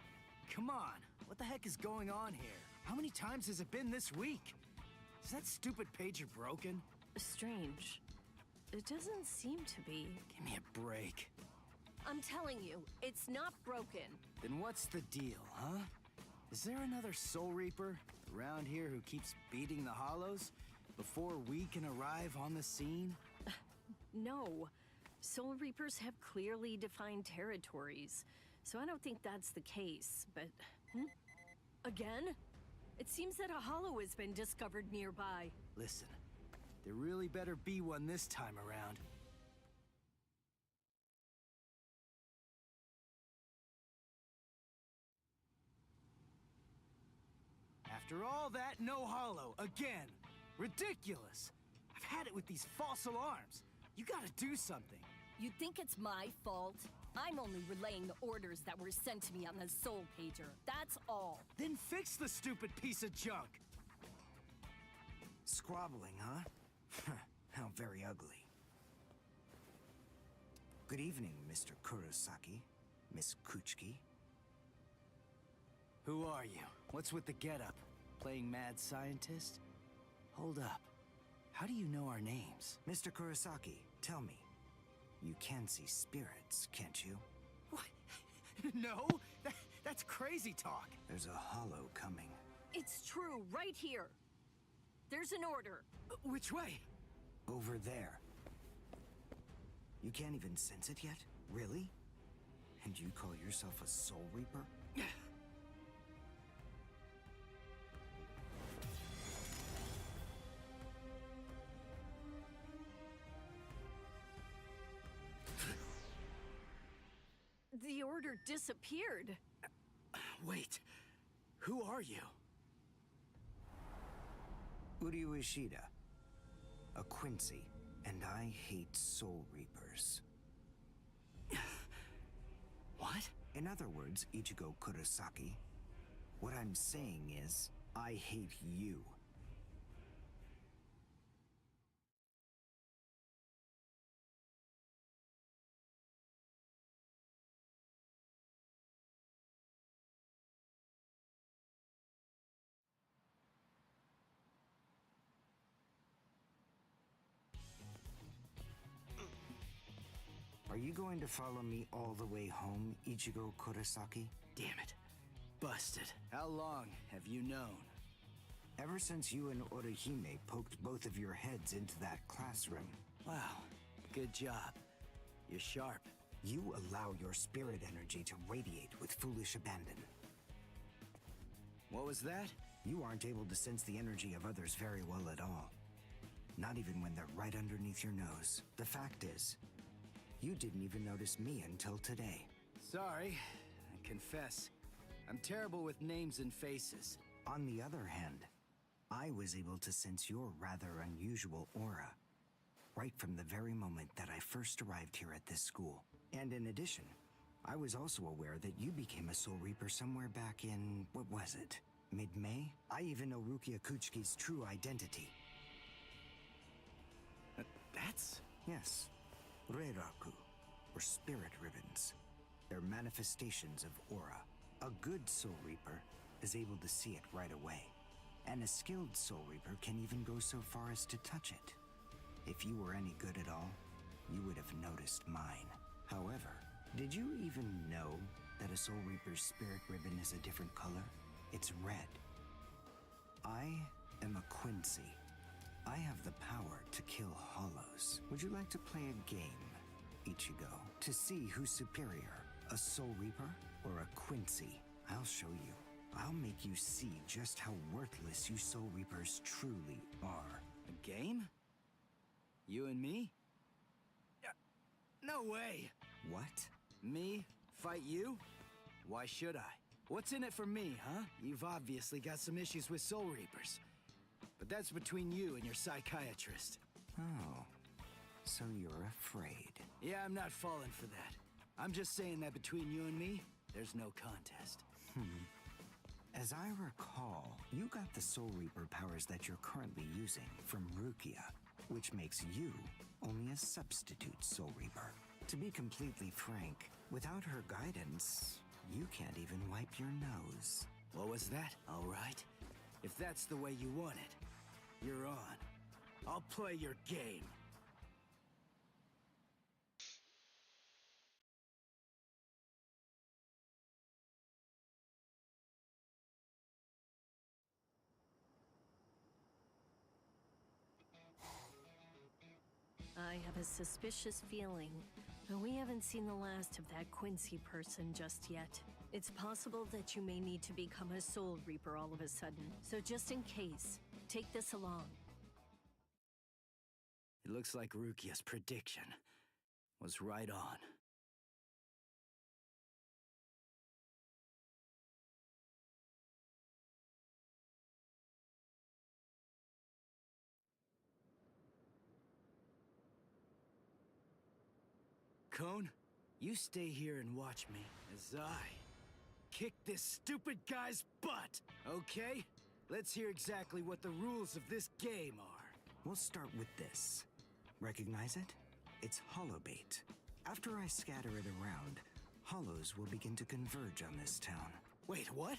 Come on, what the heck is going on here? How many times has it been this week? Is that stupid pager broken? Strange. It doesn't seem to be. Give me a break. I'm telling you, it's not broken. Then what's the deal, huh? Is there another Soul Reaper around here who keeps beating the hollows before we can arrive on the scene? No. Soul Reapers have clearly defined territories, so I don't think that's the case, but... Again? It seems that a hollow has been discovered nearby. Listen, there really better be one this time around. After all that, no hollow, again. Ridiculous. I've had it with these false alarms. You gotta do something. You think it's my fault? I'm only relaying the orders that were sent to me on the Soul Pager. That's all. Then fix the stupid piece of junk. Squabbling, huh? How very ugly. Good evening, Mr. Kurosaki, Miss Kuchiki. Who are you? What's with the getup? Playing mad scientist? Hold up. How do you know our names? Mr. Kurosaki, tell me. You can see spirits, can't you? What? No? That's crazy talk. There's a hollow coming. It's true, right here. There's an order. Which way? Over there. You can't even sense it yet? Really? And you call yourself a Soul Reaper? The order disappeared. Wait. Who are you? Uryu Ishida. A Quincy. And I hate Soul Reapers. What? In other words, Ichigo Kurosaki, what I'm saying is, I hate you. Are you going to follow me all the way home, Ichigo Kurosaki? Damn it. Busted. How long have you known? Ever since you and Orihime poked both of your heads into that classroom. Wow. Good job. You're sharp. You allow your spirit energy to radiate with foolish abandon. What was that? You aren't able to sense the energy of others very well at all. Not even when they're right underneath your nose. The fact is, you didn't even notice me until today. Sorry. I confess. I'm terrible with names and faces. On the other hand, I was able to sense your rather unusual aura, right from the very moment that I first arrived here at this school. And in addition, I was also aware that you became a Soul Reaper somewhere back in, what was it, mid-May? I even know Rukia Kuchiki's true identity. That's... Yes, Reiraku, or spirit ribbons. They're manifestations of aura. A good Soul Reaper is able to see it right away. And a skilled Soul Reaper can even go so far as to touch it. If you were any good at all, you would have noticed mine. However, did you even know that a Soul Reaper's spirit ribbon is a different color? It's red. I am a Quincy. I have the power to kill hollows. Would you like to play a game, Ichigo, to see who's superior, a Soul Reaper or a Quincy? I'll show you. I'll make you see just how worthless you Soul Reapers truly are. A game? You and me? No way! What? Me? Fight you? Why should I? What's in it for me, huh? You've obviously got some issues with Soul Reapers. But that's between you and your psychiatrist. Oh. So you're afraid. Yeah, I'm not falling for that. I'm just saying that between you and me, there's no contest. As I recall, you got the Soul Reaper powers that you're currently using from Rukia, which makes you only a substitute Soul Reaper. To be completely frank, without her guidance, you can't even wipe your nose. What was that? All right. If that's the way you want it, you're on. I'll play your game. I have a suspicious feeling, but we haven't seen the last of that Quincy person just yet. It's possible that you may need to become a Soul Reaper all of a sudden, so just in case, take this along. It looks like Rukia's prediction was right on. Cone, you stay here and watch me as I kick this stupid guy's butt, okay? Let's hear exactly what the rules of this game are. We'll start with this. Recognize it? It's hollow bait. After I scatter it around, hollows will begin to converge on this town. Wait, what?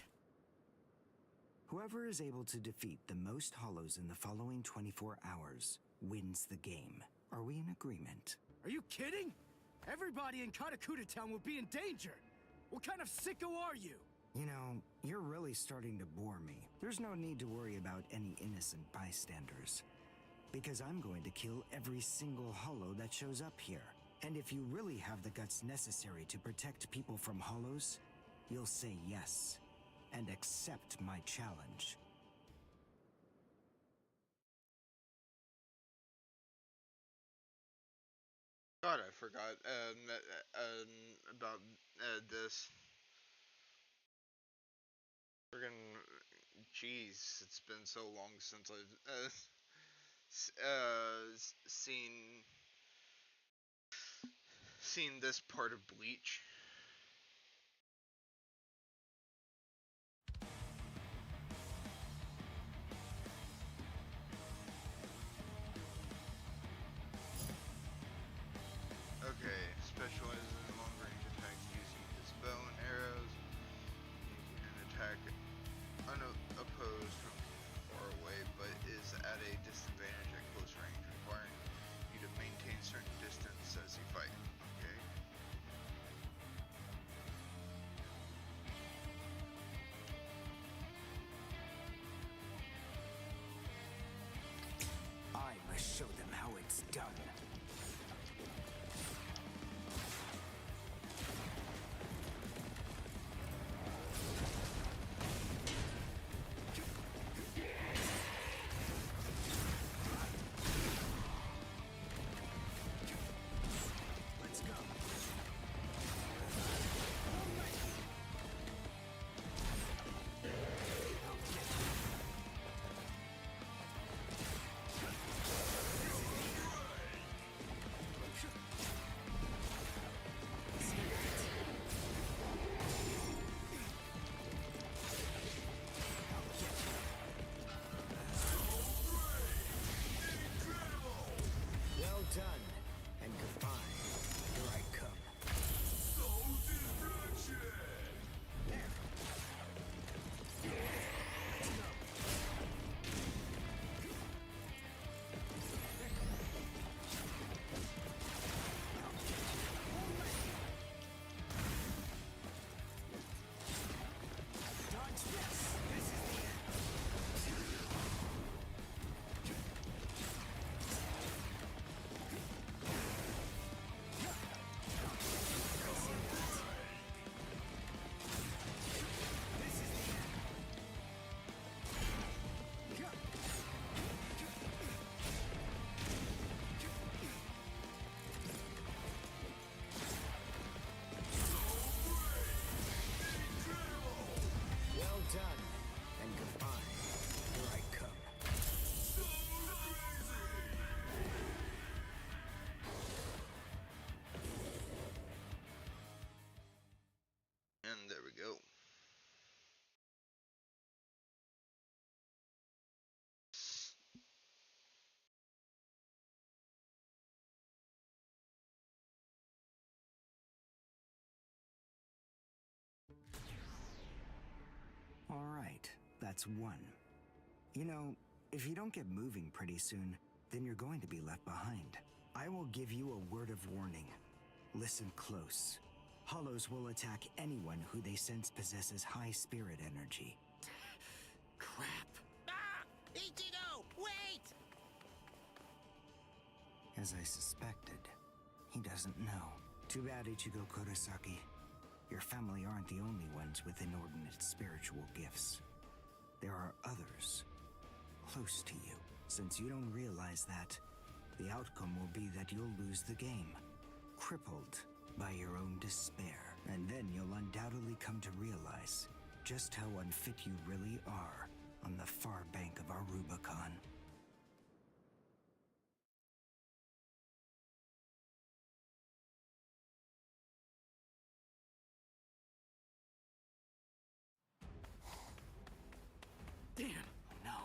Whoever is able to defeat the most hollows in the following 24 hours wins the game. Are we in agreement? Are you kidding? Everybody in Katakuta Town will be in danger! What kind of sicko are you? You know, you're really starting to bore me. There's no need to worry about any innocent bystanders. Because I'm going to kill every single hollow that shows up here. And if you really have the guts necessary to protect people from hollows, you'll say yes, and accept my challenge. God, I forgot about this. Friggin' jeez, it's been so long since I've seen this part of Bleach. Okay, specializes in long-range attacks using his bow and arrows. He can attack unopposed from far away, but is at a disadvantage at close range, requiring you to maintain certain distance as you fight. Okay. I must show them how it's done. done. And goodbye. Here I come. And there we go. All right, that's one. You know, if you don't get moving pretty soon, then you're going to be left behind. I will give you a word of warning. Listen close. Hollows will attack anyone who they sense possesses high spirit energy. Crap. Ah! Ichigo, wait! As I suspected, he doesn't know. Too bad, Ichigo Kurosaki. Your family aren't the only ones with inordinate spiritual gifts. There are others close to you. Since you don't realize that, the outcome will be that you'll lose the game, crippled by your own despair. And then you'll undoubtedly come to realize just how unfit you really are on the far bank of our Rubicon. Damn. No.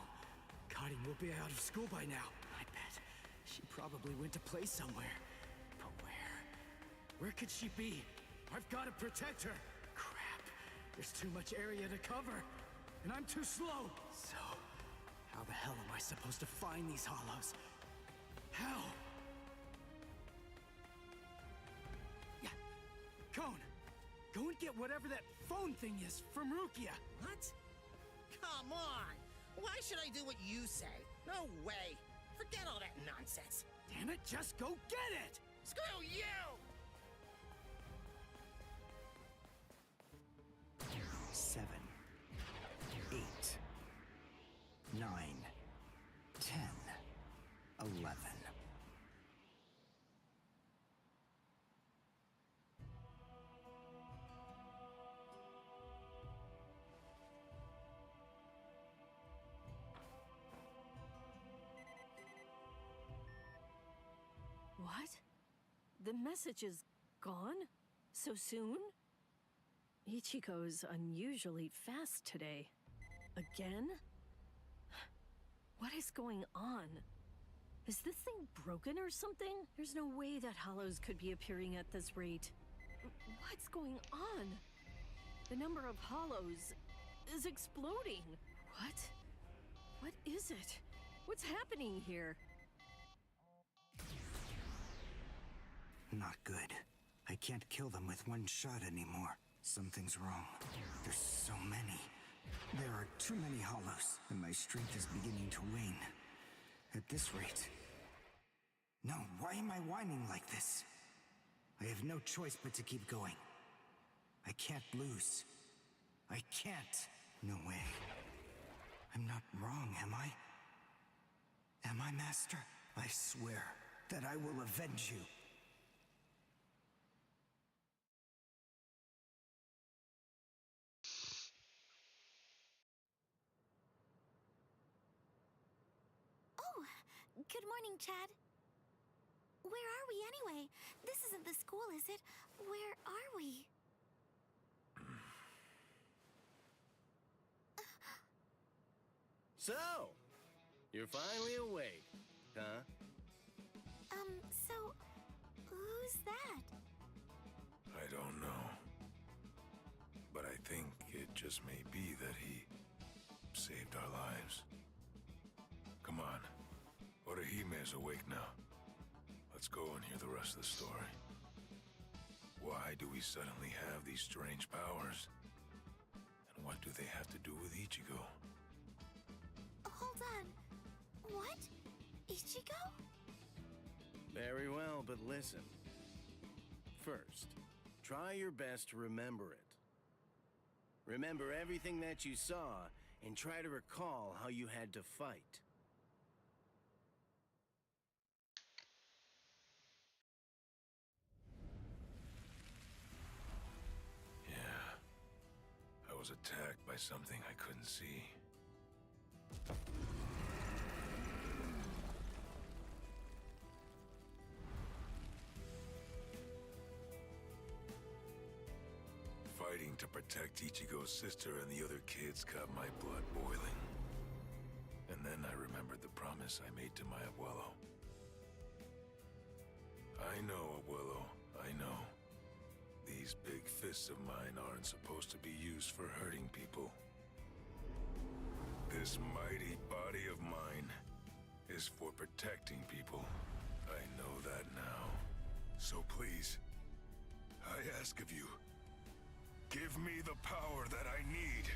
Cotting will be out of school by now. I bet. She probably went to play somewhere. But where? Where could she be? I've got to protect her. Crap. There's too much area to cover. And I'm too slow. So, how the hell am I supposed to find these hollows? How? Yeah. Cone, go and get whatever that phone thing is from Rukia. What? Come on! Why should I do what you say? No way! Forget all that nonsense! Damn it, just go get it! Screw you! 7, 8, 9, 10, 11. What? The message is gone? So soon? Ichigo's unusually fast today. Again? What is going on? Is this thing broken or something? There's no way that hollows could be appearing at this rate. What's going on? The number of hollows is exploding. What? What is it? What's happening here? Not good. I can't kill them with one shot anymore. Something's wrong. There's so many. There are too many hollows, and my strength is beginning to wane. At this rate... No, why am I whining like this? I have no choice but to keep going. I can't lose. I can't. No way. I'm not wrong, am I? Am I, Master? I swear that I will avenge you. Oh, good morning, Chad. Where are we anyway? This isn't the school, is it? Where are we? So, you're finally awake, huh? So, who's that? I don't know. But I think it just may be that he saved our lives. Come on. Orehime's awake now. Let's go and hear the rest of the story. Why do we suddenly have these strange powers? And what do they have to do with Ichigo? Hold on. What? Ichigo? Very well, but listen. First, try your best to remember it. Remember everything that you saw, and try to recall how you had to fight. Yeah. I was attacked by something I couldn't see. Fighting to protect Ichigo's sister and the other kids got my blood boiling. And then I remembered the promise I made to my abuelo. I know, abuelo, I know. These big fists of mine aren't supposed to be used for hurting people. This mighty body of mine is for protecting people. I know that now. So please, I ask of you, give me the power that I need.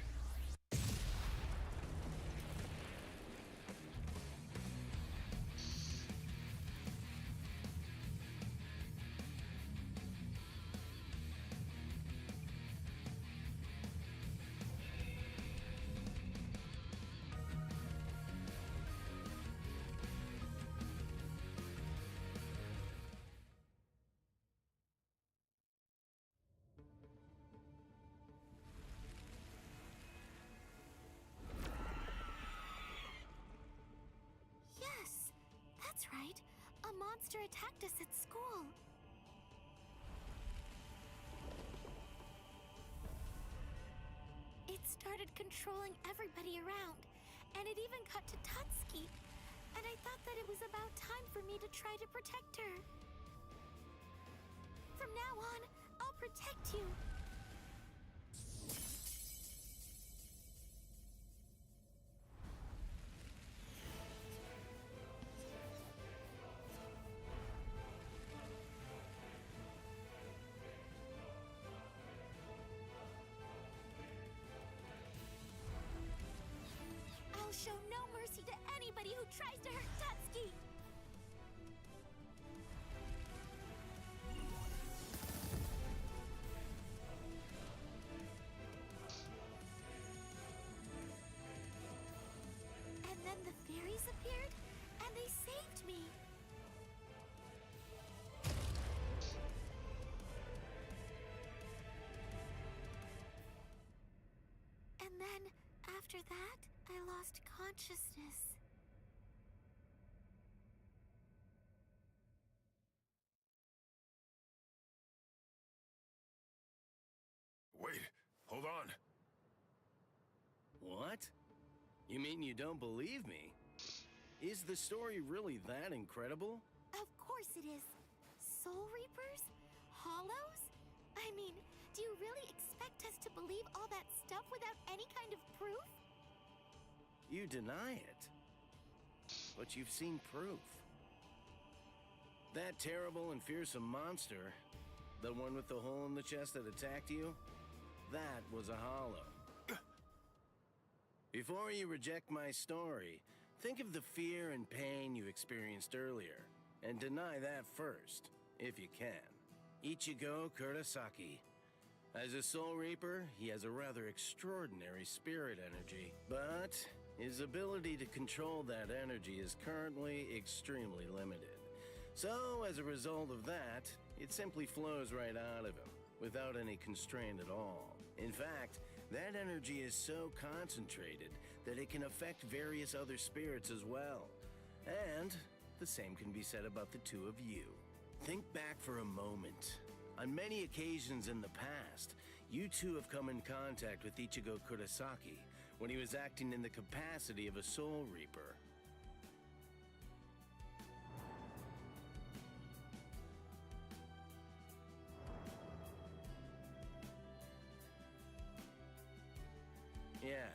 Yes, that's right. A monster attacked us at school. It started controlling everybody around, and it even got to Tatsuki. And I thought that it was about time for me to try to protect her. From now on, I'll protect you. I'll show no mercy to anybody who tries to hurt Tatsuki! And then the fairies appeared, and they saved me! And then, after that, I lost consciousness. Wait, hold on. What? You mean you don't believe me? Is the story really that incredible? Of course it is. Soul Reapers? Hollows? I mean, do you really expect us to believe all that stuff without any kind of proof? You deny it. But you've seen proof. That terrible and fearsome monster, the one with the hole in the chest that attacked you, that was a hollow. Before you reject my story, think of the fear and pain you experienced earlier, and deny that first, if you can. Ichigo Kurosaki. As a Soul Reaper, he has a rather extraordinary spirit energy, but his ability to control that energy is currently extremely limited. So, as a result of that, it simply flows right out of him, without any constraint at all. In fact, that energy is so concentrated that it can affect various other spirits as well. And the same can be said about the two of you. Think back for a moment. On many occasions in the past, you two have come in contact with Ichigo Kurosaki when he was acting in the capacity of a Soul Reaper. Yeah,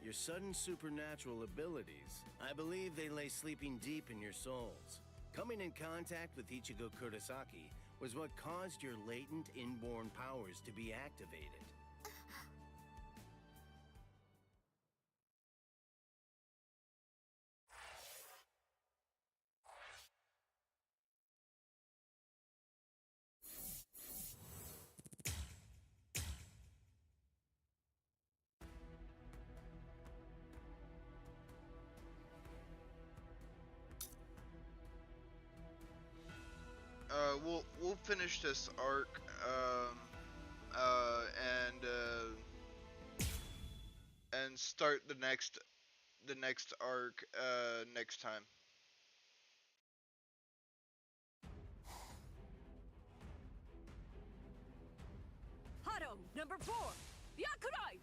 your sudden supernatural abilities, I believe they lay sleeping deep in your souls. Coming in contact with Ichigo Kurosaki was what caused your latent inborn powers to be activated. We'll finish this arc, and and start the next arc next time. Hado, number 4! Yakurai!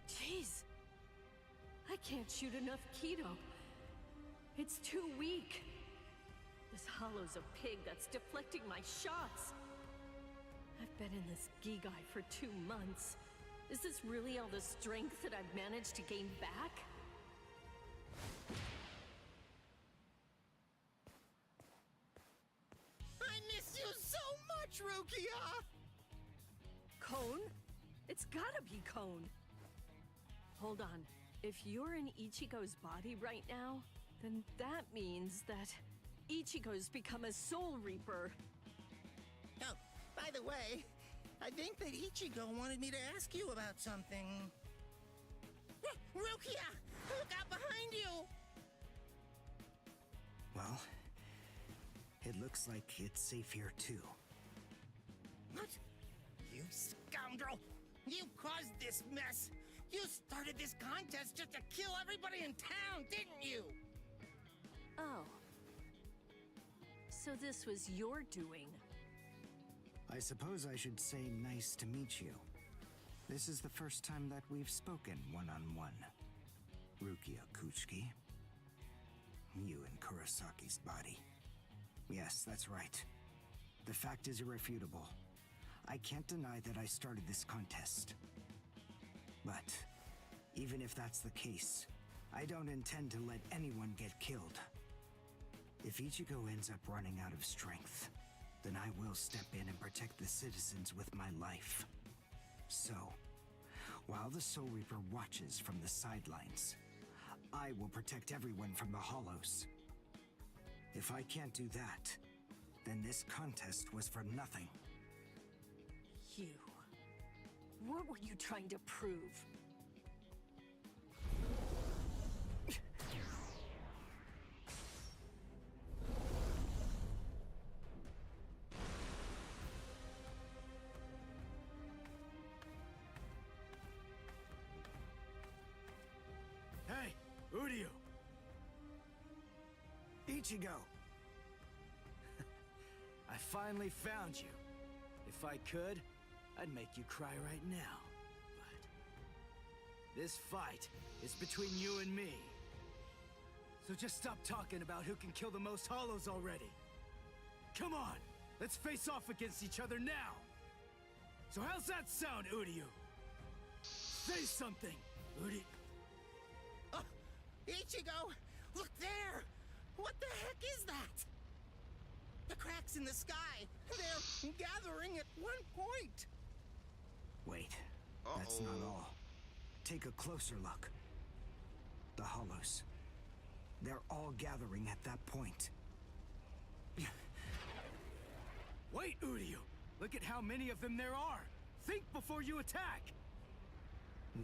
Jeez. I can't shoot enough Keto. It's too weak. This hollow's a pig that's deflecting my shots. I've been in this Gigai for 2 months. Is this really all the strength that I've managed to gain back? I miss you so much, Rukia! Cone? It's gotta be Cone. Hold on. If you're in Ichigo's body right now, then that means that Ichigo's become a Soul Reaper. Oh, by the way, I think that Ichigo wanted me to ask you about something. Rukia! Look out behind you! Well, it looks like it's safe here too. What? You scoundrel! You caused this mess! You started this contest just to kill everybody in town, didn't you? Oh. So this was your doing? I suppose I should say nice to meet you. This is the first time that we've spoken one-on-one. Rukia Kuchiki. You in Kurosaki's body. Yes, that's right. The fact is irrefutable. I can't deny that I started this contest. But even if that's the case, I don't intend to let anyone get killed. If Ichigo ends up running out of strength, then I will step in and protect the citizens with my life. So, while the Soul Reaper watches from the sidelines, I will protect everyone from the Hollows. If I can't do that, then this contest was for nothing. You. What were you trying to prove? Hey, Uryu! Ichigo! I finally found you. If I could, I'd make you cry right now. But this fight is between you and me. So just stop talking about who can kill the most hollows already. Come on, let's face off against each other now. So how's that sound, Uryu? Say something, Uryu. Ichigo! Look there! What the heck is that? The cracks in the sky! They're gathering at one point! Wait, that's not all. Take a closer look. The hollows. They're all gathering at that point. Wait, Uryu! Look at how many of them there are! Think before you attack!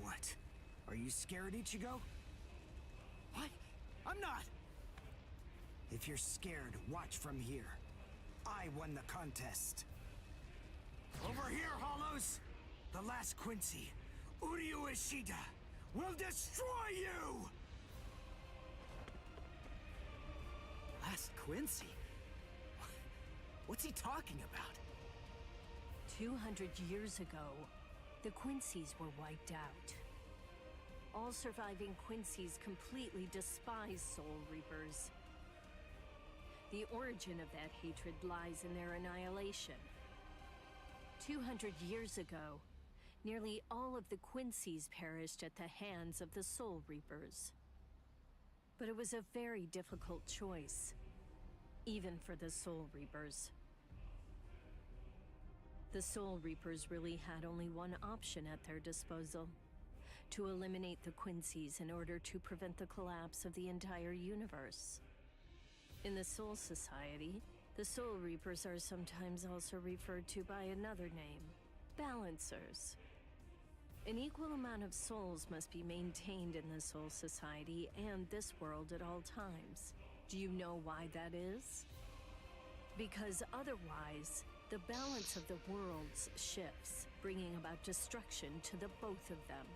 What? Are you scared, Ichigo? What? I'm not! If you're scared, watch from here. I won the contest. Over here, Hollows! The last Quincy, Uryu Ishida, will destroy you! Last Quincy? What's he talking about? 200 years ago, the Quincy's were wiped out. All surviving Quincy's completely despise Soul Reapers. The origin of that hatred lies in their annihilation. 200 years ago, nearly all of the Quincy's perished at the hands of the Soul Reapers. But it was a very difficult choice, even for the Soul Reapers. The Soul Reapers really had only one option at their disposal: to eliminate the Quincy's in order to prevent the collapse of the entire universe. In the Soul Society, the Soul Reapers are sometimes also referred to by another name: Balancers. An equal amount of souls must be maintained in the Soul Society and this world at all times. Do you know why that is? Because otherwise, the balance of the worlds shifts, bringing about destruction to the both of them.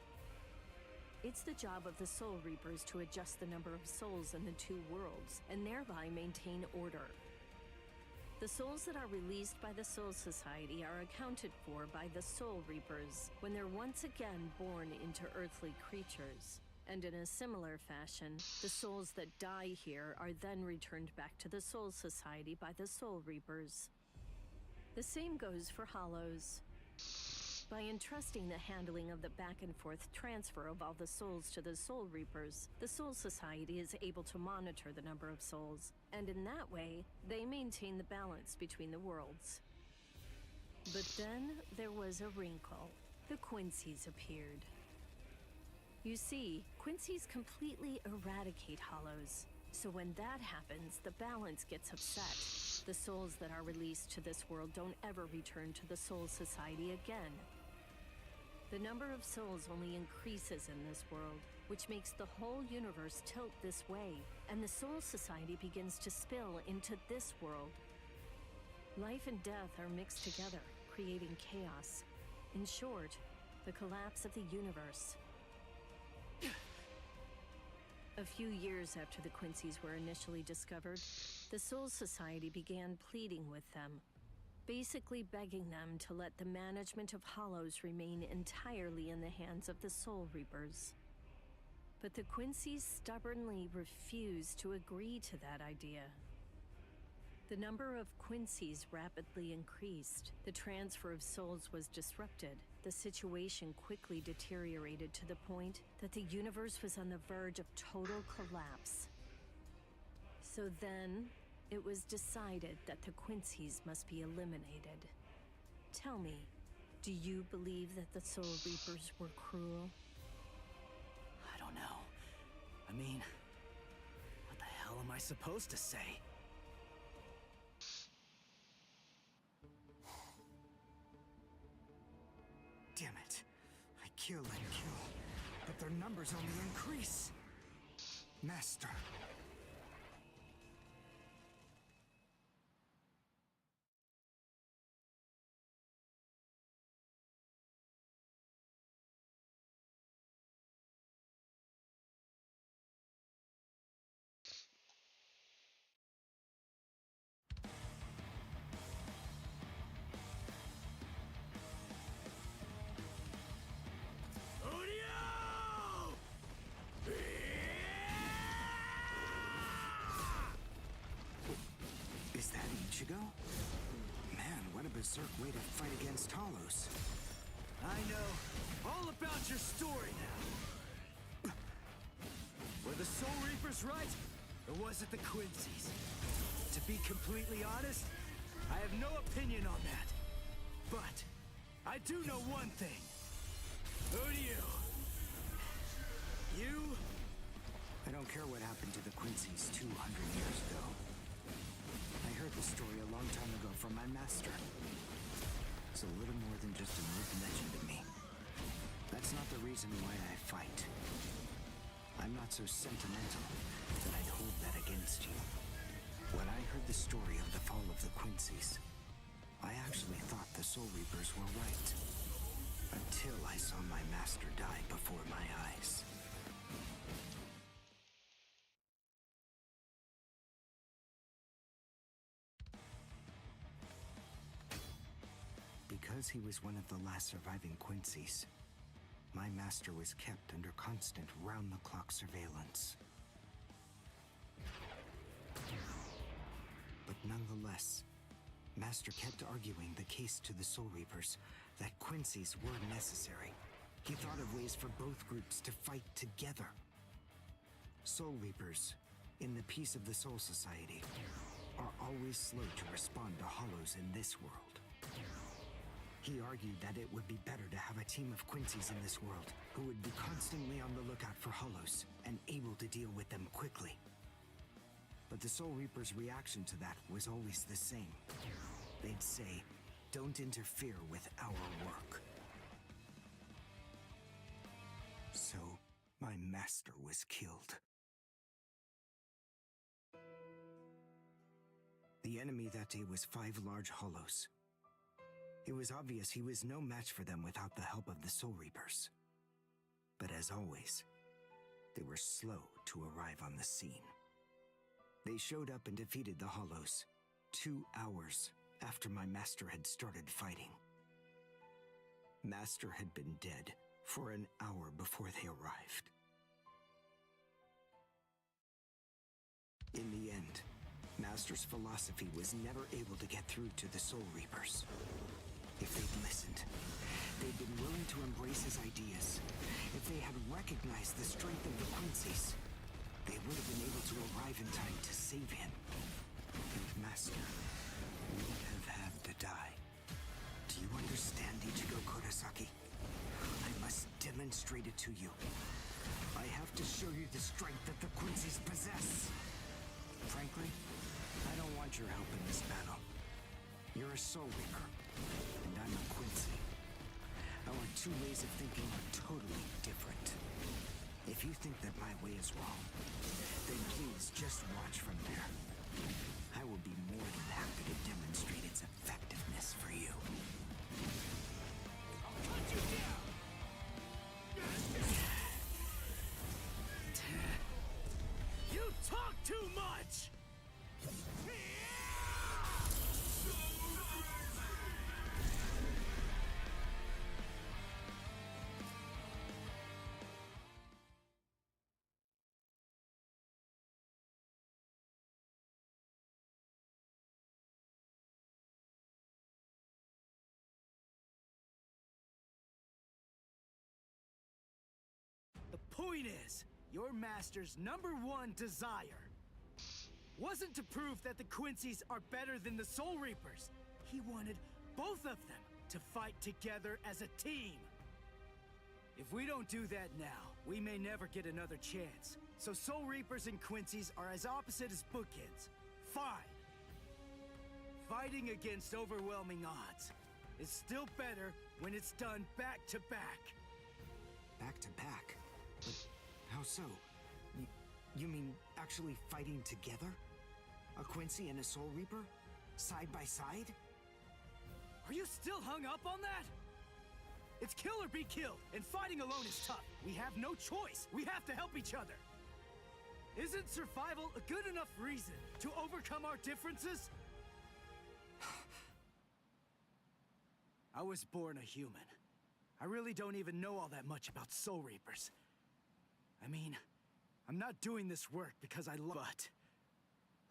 It's the job of the Soul Reapers to adjust the number of souls in the two worlds, and thereby maintain order. The souls that are released by the Soul Society are accounted for by the Soul Reapers when they're once again born into earthly creatures. And in a similar fashion, the souls that die here are then returned back to the Soul Society by the Soul Reapers. The same goes for Hollows. By entrusting the handling of the back-and-forth transfer of all the souls to the Soul Reapers, the Soul Society is able to monitor the number of souls, and in that way, they maintain the balance between the worlds. But then there was a wrinkle. The Quincy's appeared. You see, Quincy's completely eradicate Hollows, so when that happens, the balance gets upset. The souls that are released to this world don't ever return to the Soul Society again. The number of souls only increases in this world, which makes the whole universe tilt this way, and the Soul Society begins to spill into this world. Life and death are mixed together, creating chaos. In short, the collapse of the universe. A few years after the Quincy's were initially discovered, the Soul Society began pleading with them, basically begging them to let the management of Hollows remain entirely in the hands of the Soul Reapers. But the Quincy's stubbornly refused to agree to that idea. The number of Quincy's rapidly increased. The transfer of souls was disrupted. The situation quickly deteriorated to the point that the universe was on the verge of total collapse. So then, it was decided that the Quincy's must be eliminated. Tell me, do you believe that the Soul Reapers were cruel? I don't know. I mean, what the hell am I supposed to say? Damn it. I kill and kill, but their numbers only increase. Master. Is that Ichigo? Man, what a berserk way to fight against Hollows. I know all about your story now. Were the Soul Reapers right, or was it the Quincy's? To be completely honest, I have no opinion on that. But I do know one thing. Who do you? You? I don't care what happened to the Quincy's 200 years ago. I heard the story a long time ago from my master. It's a little more than just an urban legend to me. That's not the reason why I fight. I'm not so sentimental that I'd hold that against you. When I heard the story of the fall of the Quincy's, I actually thought the Soul Reapers were right. Until I saw my master die before my eyes. Because he was one of the last surviving Quincy's, my master was kept under constant round-the-clock surveillance. But nonetheless, Master kept arguing the case to the Soul Reapers that Quincy's were necessary. He thought of ways for both groups to fight together. Soul Reapers, in the peace of the Soul Society, are always slow to respond to Hollows in this world. He argued that it would be better to have a team of Quincy's in this world who would be constantly on the lookout for Hollows and able to deal with them quickly. But the Soul Reapers' reaction to that was always the same. They'd say, "Don't interfere with our work." So, my master was killed. The enemy that day was 5 large Hollows. It was obvious he was no match for them without the help of the Soul Reapers. But as always, they were slow to arrive on the scene. They showed up and defeated the Hollows 2 hours after my master had started fighting. Master had been dead for an hour before they arrived. In the end, Master's philosophy was never able to get through to the Soul Reapers. If they'd listened, they'd been willing to embrace his ideas. If they had recognized the strength of the Quincy's, they would have been able to arrive in time to save him. And Master would have had to die. Do you understand, Ichigo Kurosaki? I must demonstrate it to you. I have to show you the strength that the Quincy's possess. Frankly, I don't want your help in this battle. You're a Soul Reaper, and I'm a Quincy. Our two ways of thinking are totally different. If you think that my way is wrong, then please just watch from there. I will be more than happy to demonstrate its effectiveness for you. I'll cut you down! You talk too much! The point is, your master's #1 desire wasn't to prove that the Quincy's are better than the Soul Reapers. He wanted both of them to fight together as a team. If we don't do that now, we may never get another chance. So Soul Reapers and Quincy's are as opposite as bookends. Fine. Fighting against overwhelming odds is still better when it's done back to back. Back to back? But how so? You mean actually fighting together? A Quincy and a Soul Reaper? Side by side? Are you still hung up on that? It's kill or be killed, and fighting alone is tough. We have no choice. We have to help each other. Isn't survival a good enough reason to overcome our differences? I was born a human. I really don't even know all that much about Soul Reapers. I mean, I'm not doing this work because I love it.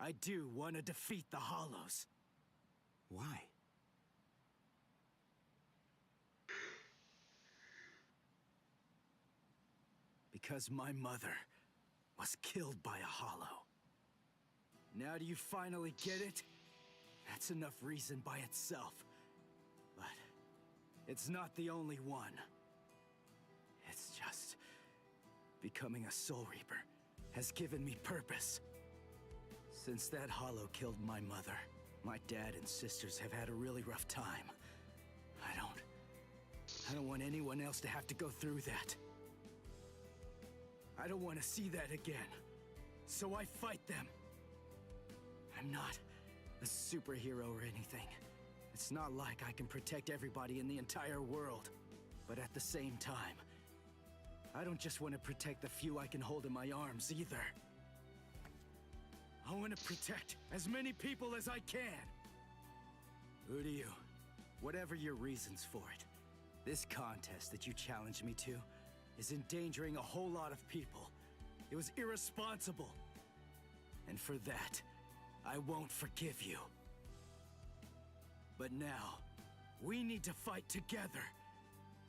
I do want to defeat the Hollows. Why? Because my mother was killed by a Hollow. Now do you finally get it? That's enough reason by itself. But it's not the only one. It's just becoming a Soul Reaper has given me purpose. Since that Hollow killed my mother, my dad and sisters have had a really rough time. I don't want anyone else to have to go through that. I don't want to see that again. So I fight them. I'm not a superhero or anything. It's not like I can protect everybody in the entire world. But at the same time, I don't just want to protect the few I can hold in my arms either. I want to protect as many people as I can. Who do you? Whatever your reasons for it, this contest that you challenged me to is endangering a whole lot of people. It was irresponsible. And for that, I won't forgive you. But now, we need to fight together.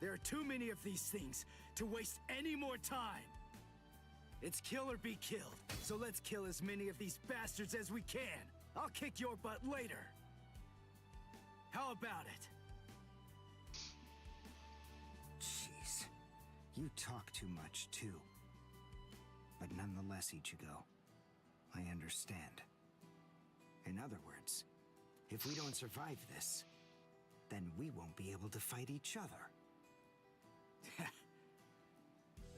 There are too many of these things to waste any more time. It's kill or be killed, so let's kill as many of these bastards as we can. I'll kick your butt later. How about it? Jeez. You talk too much, too. But nonetheless, Ichigo, I understand. In other words, if we don't survive this, then we won't be able to fight each other.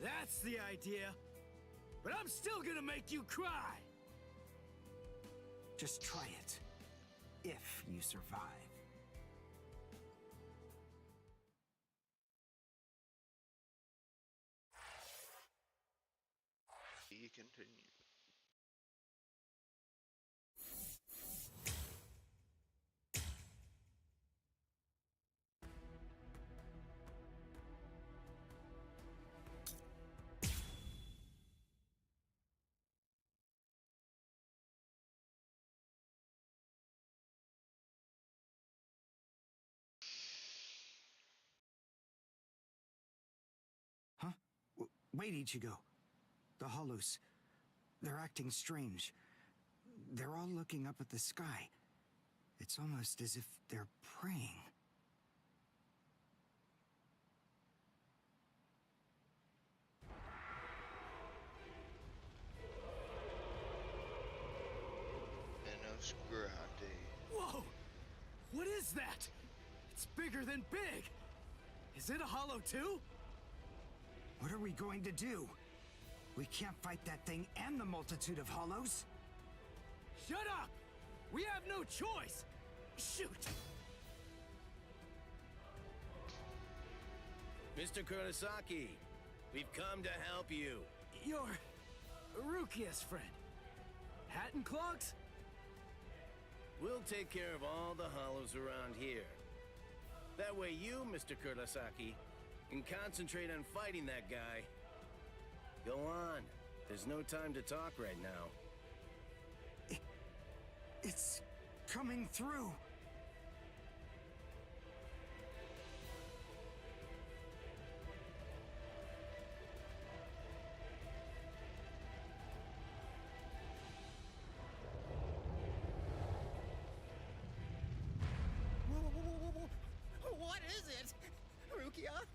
That's the idea. But I'm still gonna make you cry. Just try it. If you survive. be continued. Huh? Wait, Ichigo. The hollows. They're acting strange. They're all looking up at the sky. It's almost as if they're praying. Menos Grande. Whoa! What is that? It's bigger than big! Is it a hollow too? What are we going to do? We can't fight that thing and the multitude of hollows. Shut up! We have no choice! Shoot! Mr. Kurosaki, we've come to help you. You're Rukia's friend. Hat and clogs? We'll take care of all the hollows around here. That way you, Mr. Kurosaki, can concentrate on fighting that guy. Go on. There's no time to talk right now. It's coming through. What is it? Rukia?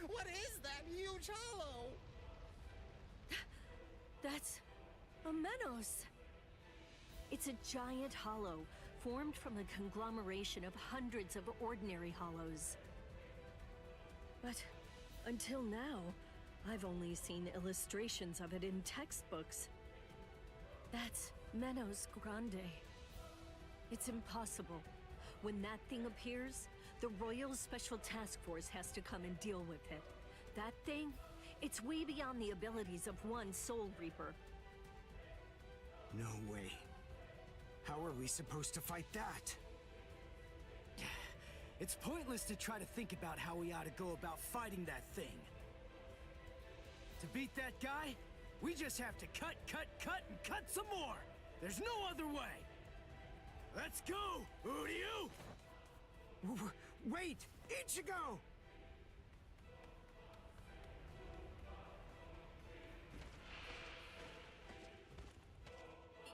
What is that huge hollow? That's a Menos. It's a giant hollow formed from the conglomeration of hundreds of ordinary hollows. But until now, I've only seen illustrations of it in textbooks. That's Menos Grande. It's impossible. When that thing appears, the Royal Special Task Force has to come and deal with it. That thing, it's way beyond the abilities of one Soul Reaper. No way. How are we supposed to fight that? It's pointless to try to think about how we ought to go about fighting that thing. To beat that guy, we just have to cut, and cut some more! There's no other way! Let's go, Uryu! Wait! Ichigo!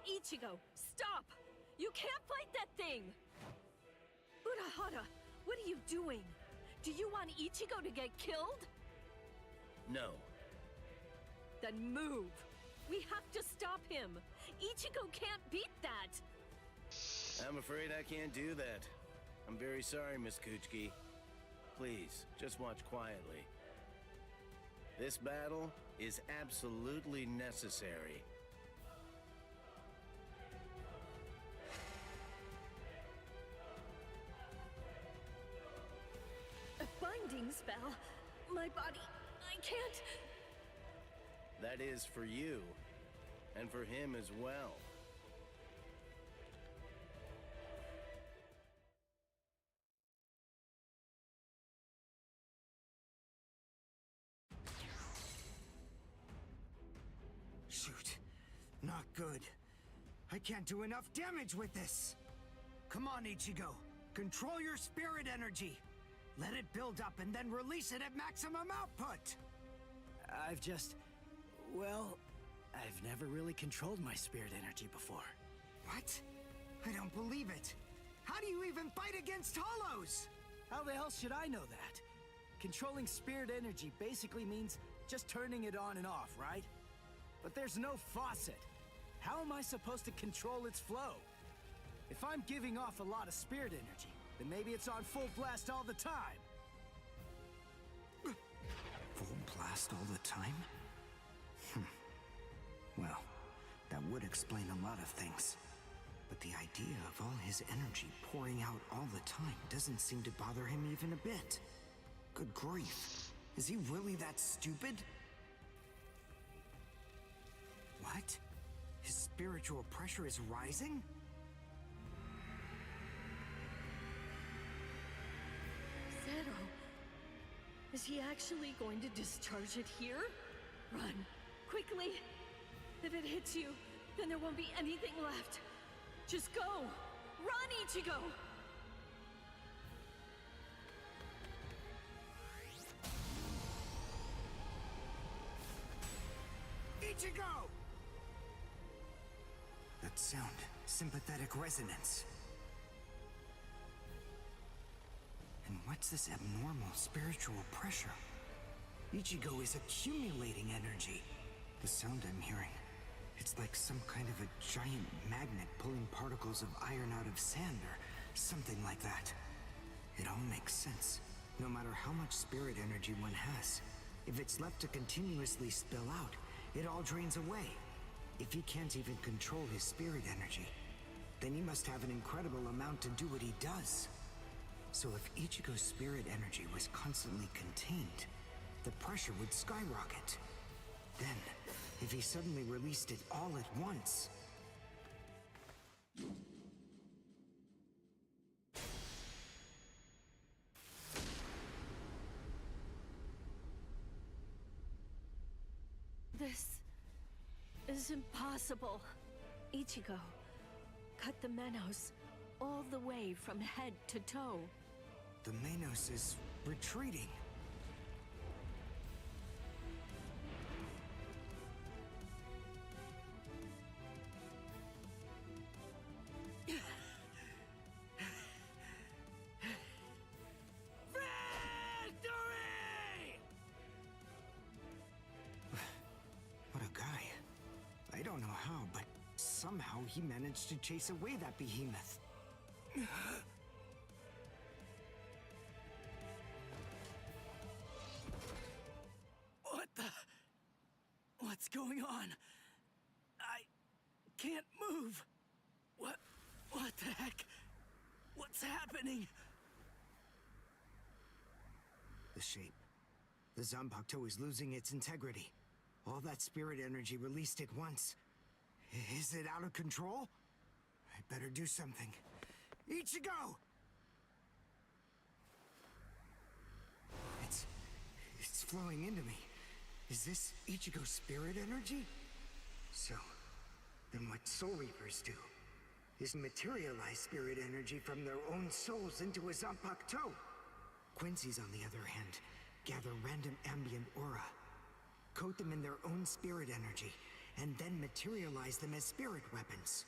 Ichigo, stop! You can't fight that thing! Urahara, what are you doing? Do you want Ichigo to get killed? No. Then move! We have to stop him! Ichigo can't beat that! I'm afraid I can't do that. I'm very sorry, Miss Kuchiki. Please, just watch quietly. This battle is absolutely necessary. A binding spell? My body... I can't... That is for you, and for him as well. Shoot. Not good. I can't do enough damage with this. Come on, Ichigo. Control your spirit energy. Let it build up and then release it at maximum output. I've just... well, I've never really controlled my spirit energy before. What? I don't believe it. How do you even fight against hollows? How the hell should I know that? Controlling spirit energy basically means just turning it on and off, right? But there's no faucet. How am I supposed to control its flow? If I'm giving off a lot of spirit energy, then maybe it's on full blast all the time. Full blast all the time? Well, that would explain a lot of things. But the idea of all his energy pouring out all the time doesn't seem to bother him even a bit. Good grief. Is he really that stupid? What? His spiritual pressure is rising? Zero. Is he actually going to discharge it here? Run. Quickly. If it hits you, then there won't be anything left. Just go. Run, Ichigo! Ichigo! That sound. Sympathetic resonance. And what's this abnormal spiritual pressure? Ichigo is accumulating energy. The sound I'm hearing, it's like some kind of a giant magnet pulling particles of iron out of sand or something like that. It all makes sense. No matter how much spirit energy one has, if it's left to continuously spill out, it all drains away. If he can't even control his spirit energy, then he must have an incredible amount to do what he does. So if Ichigo's spirit energy was constantly contained, the pressure would skyrocket. Then, if he suddenly released it all at once... This is impossible. Ichigo, cut the Menos all the way from head to toe. The Menos is retreating. Victory! What a guy. I don't know how, but somehow he managed to chase away that behemoth. What the... What's going on? I can't move. What the heck? What's happening? The shape. The Zanpakuto is losing its integrity. All that spirit energy released at once. Is it out of control? I better do something. Ichigo! It's flowing into me. Is this Ichigo's spirit energy? So, then what Soul Reapers do is materialize spirit energy from their own souls into a Zanpakuto. Quincy's, on the other hand, gather random ambient aura, coat them in their own spirit energy, and then materialize them as spirit weapons.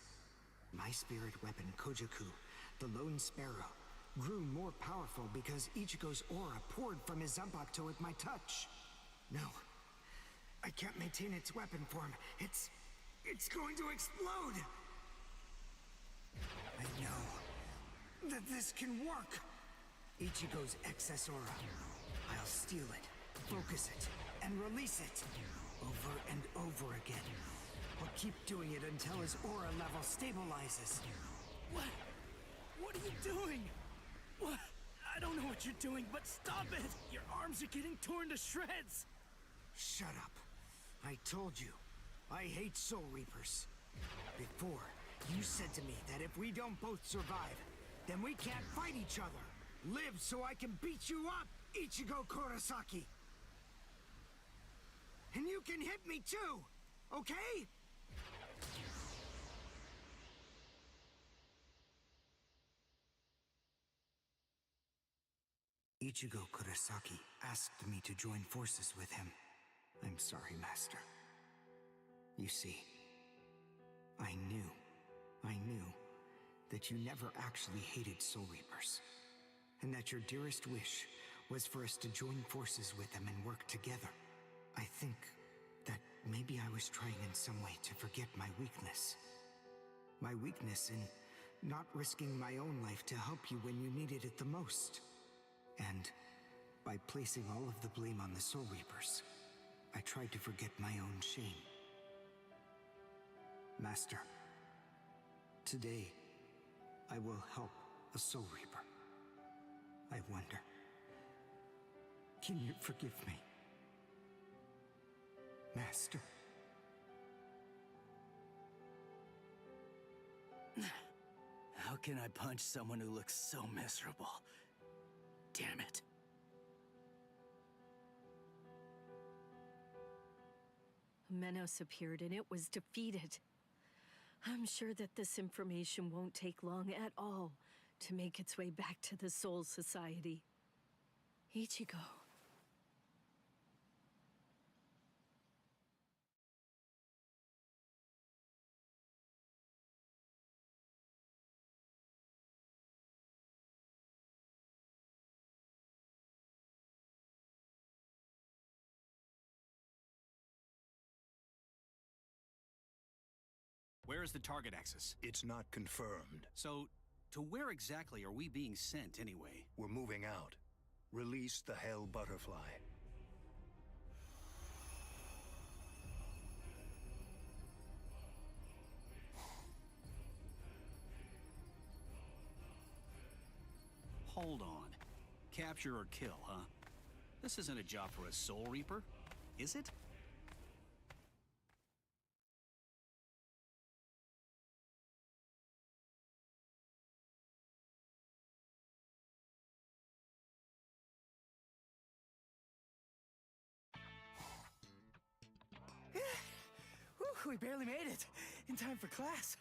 My spirit weapon, Kojaku, the Lone Sparrow, grew more powerful because Ichigo's aura poured from his Zanpakuto at my touch. No, I can't maintain its weapon form. It's going to explode! I know that this can work! Ichigo's excess aura. I'll steal it, focus it, and release it. Over and over again. I'll keep doing it until his aura level stabilizes. What? What are you doing? What? I don't know what you're doing, but stop it! Your arms are getting torn to shreds! Shut up. I told you, I hate Soul Reapers. Before, you said to me that if we don't both survive, then we can't fight each other. Live so I can beat you up, Ichigo Kurosaki! And you can hit me too, okay? Ichigo Kurosaki asked me to join forces with him. I'm sorry, Master. You see, I knew that you never actually hated Soul Reapers, and that your dearest wish was for us to join forces with them and work together. I think that maybe I was trying in some way to forget my weakness. My weakness in not risking my own life to help you when you needed it the most. And by placing all of the blame on the Soul Reapers, I tried to forget my own shame. Master, today I will help a Soul Reaper. I wonder, can you forgive me? Master. can I punch someone who looks so miserable? Damn it. Menos appeared and it was defeated. I'm sure that this information won't take long at all to make its way back to the Soul Society. Ichigo. Where is the target axis? It's not confirmed. So, to where exactly are we being sent anyway? We're moving out. Release the Hell Butterfly. Hold on. Capture or kill, huh? This isn't a job for a Soul Reaper, is it? Whew, we barely made it. In time for class.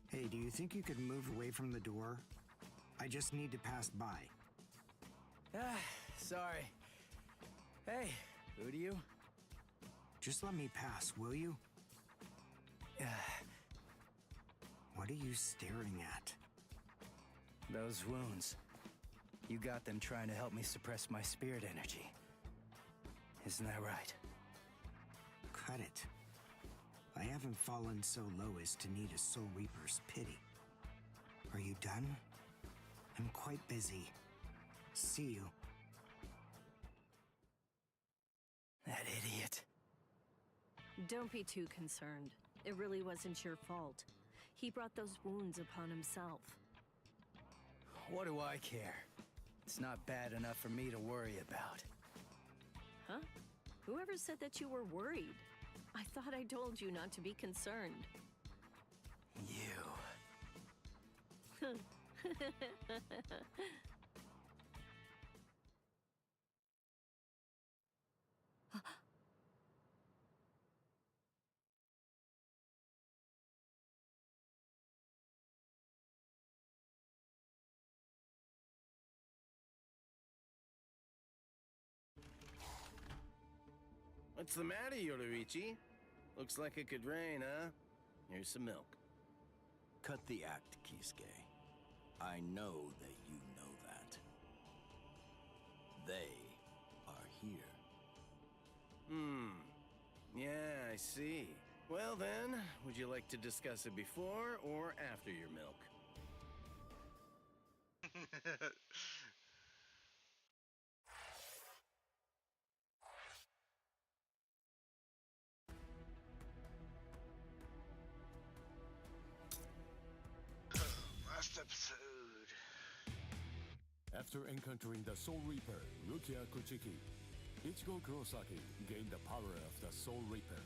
Hey, do you think you could move away from the door? I just need to pass by. Sorry. Hey, who do you? Just let me pass, will you? What are you staring at? Those wounds. You got them trying to help me suppress my spirit energy. Isn't that right? Cut it. I haven't fallen so low as to need a Soul Reaper's pity. Are you done? I'm quite busy. See you. That idiot. Don't be too concerned. It really wasn't your fault. He brought those wounds upon himself. What do I care? It's not bad enough for me to worry about. Huh? Whoever said that you were worried? I thought I told you not to be concerned. You. What's the matter, Yoruichi? Looks like it could rain, huh? Here's some milk. Cut the act, Kisuke. I know that you know that. They are here. Yeah, I see. Well then, would you like to discuss it before or after your milk? Last episode. After encountering the Soul Reaper, Rukia Kuchiki, Ichigo Kurosaki gained the power of the Soul Reaper.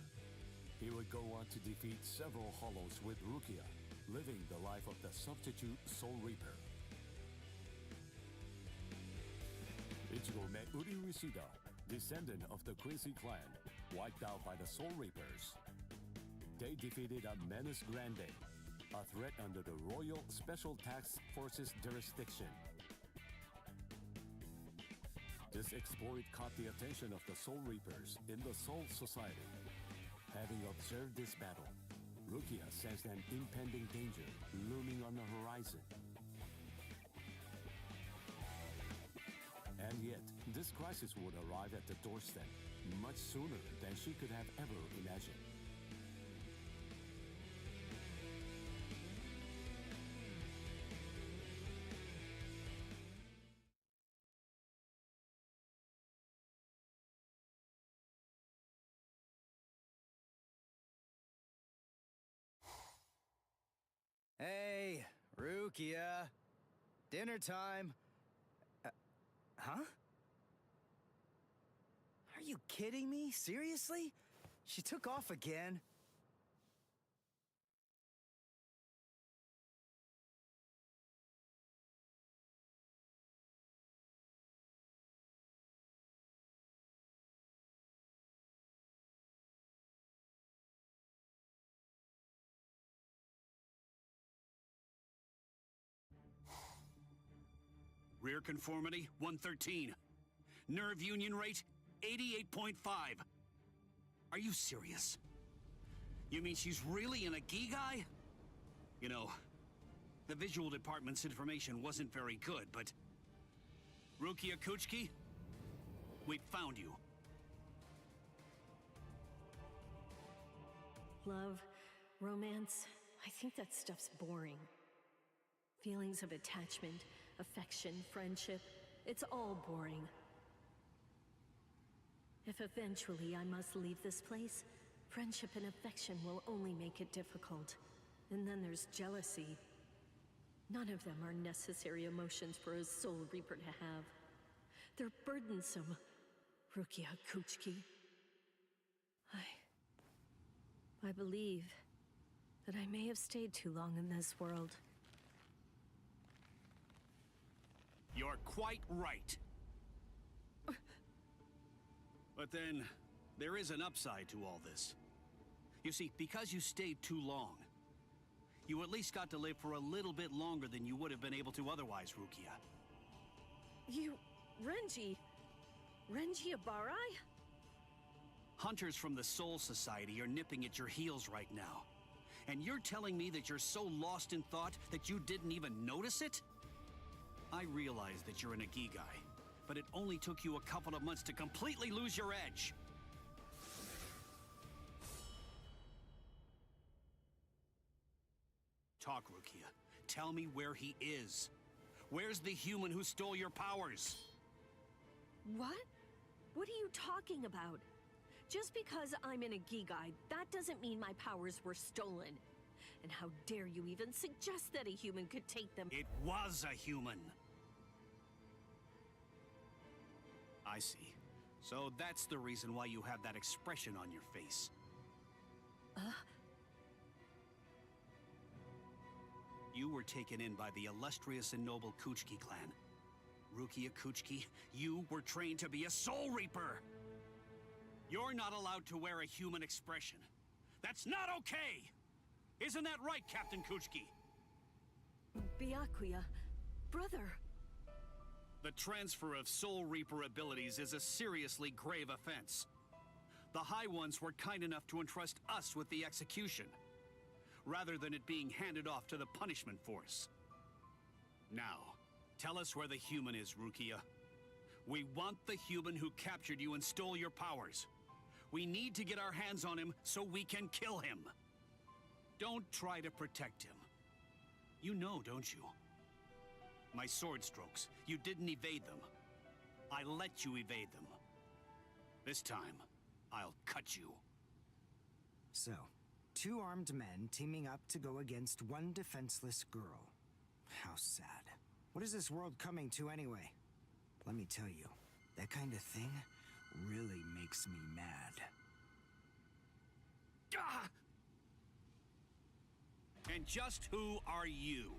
He would go on to defeat several Hollows with Rukia, living the life of the substitute Soul Reaper. Ichigo met Uri Rishida, descendant of the Crazy Clan, wiped out by the Soul Reapers. They defeated a Menace Grande, a threat under the Royal Special Task Forces jurisdiction. This exploit caught the attention of the Soul Reapers in the Soul Society. Having observed this battle, Rukia sensed an impending danger looming on the horizon. And yet, this crisis would arrive at the doorstep much sooner than she could have ever imagined. Hey, Rukia. Dinner time. Huh? Are you kidding me? Seriously? She took off again? Rear conformity, 113. Nerve union rate, 88.5. Are you serious? You mean she's really an Agigai? You know, the visual department's information wasn't very good, but... Rukia Kuchiki, we found you. Love, romance, I think that stuff's boring. Feelings of attachment, affection, friendship, it's all boring. If eventually I must leave this place, friendship and affection will only make it difficult. And then there's jealousy. None of them are necessary emotions for a Soul Reaper to have. They're burdensome, Rukia Kuchiki. I believe that I may have stayed too long in this world. You're quite right. But then, there is an upside to all this. You see, because you stayed too long, you at least got to live for a little bit longer than you would have been able to otherwise, Rukia. You... Renji Abarai? Hunters from the Soul Society are nipping at your heels right now. And you're telling me that you're so lost in thought that you didn't even notice it? I realize that you're an Agigai, but it only took you a couple of months to completely lose your edge. Talk, Rukia. Tell me where he is. Where's the human who stole your powers? What? What are you talking about? Just because I'm in a Agigai, that doesn't mean my powers were stolen. And how dare you even suggest that a human could take them? It was a human. I see. So that's the reason why you have that expression on your face. You were taken in by the illustrious and noble Kuchiki clan. Rukia Kuchiki, you were trained to be a Soul Reaper! You're not allowed to wear a human expression. That's not okay! Isn't that right, Captain Kuchiki? Byakuya, brother. The transfer of Soul Reaper abilities is a seriously grave offense. The High Ones were kind enough to entrust us with the execution, rather than it being handed off to the punishment force. Now, tell us where the human is, Rukia. We want the human who captured you and stole your powers. We need to get our hands on him so we can kill him. Don't try to protect him. You know, don't you? My sword strokes, you didn't evade them. I let you evade them. This time, I'll cut you. So, two armed men teaming up to go against one defenseless girl. How sad. What is this world coming to anyway? Let me tell you, that kind of thing really makes me mad. Ah! And just who are you?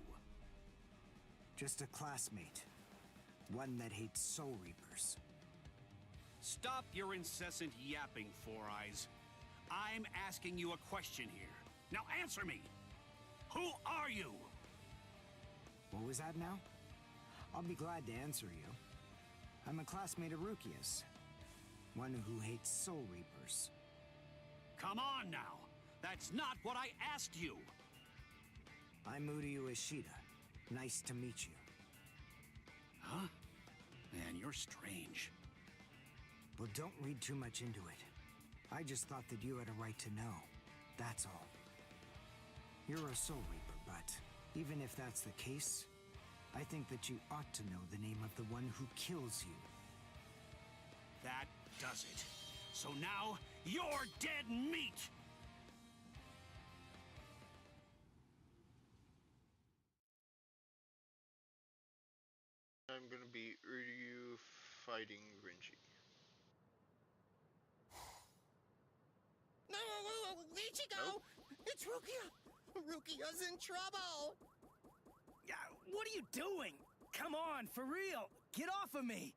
Just a classmate. One that hates Soul Reapers. Stop your incessant yapping, Four Eyes. I'm asking you a question here. Now answer me! Who are you? What was that now? I'll be glad to answer you. I'm a classmate of Rukia's. One who hates Soul Reapers. Come on now! That's not what I asked you! I'm Uryu Ishida. Nice to meet you. Huh? Man, you're strange. Well, don't read too much into it. I just thought that you had a right to know. That's all. You're a Soul Reaper, but even if that's the case, I think that you ought to know the name of the one who kills you. That does it. So now, you're dead meat! I'm gonna be Uryu fighting Renji. No, Ichigo! It's Rukia! Rukia's in trouble! Yeah, what are you doing? Come on, for real! Get off of me!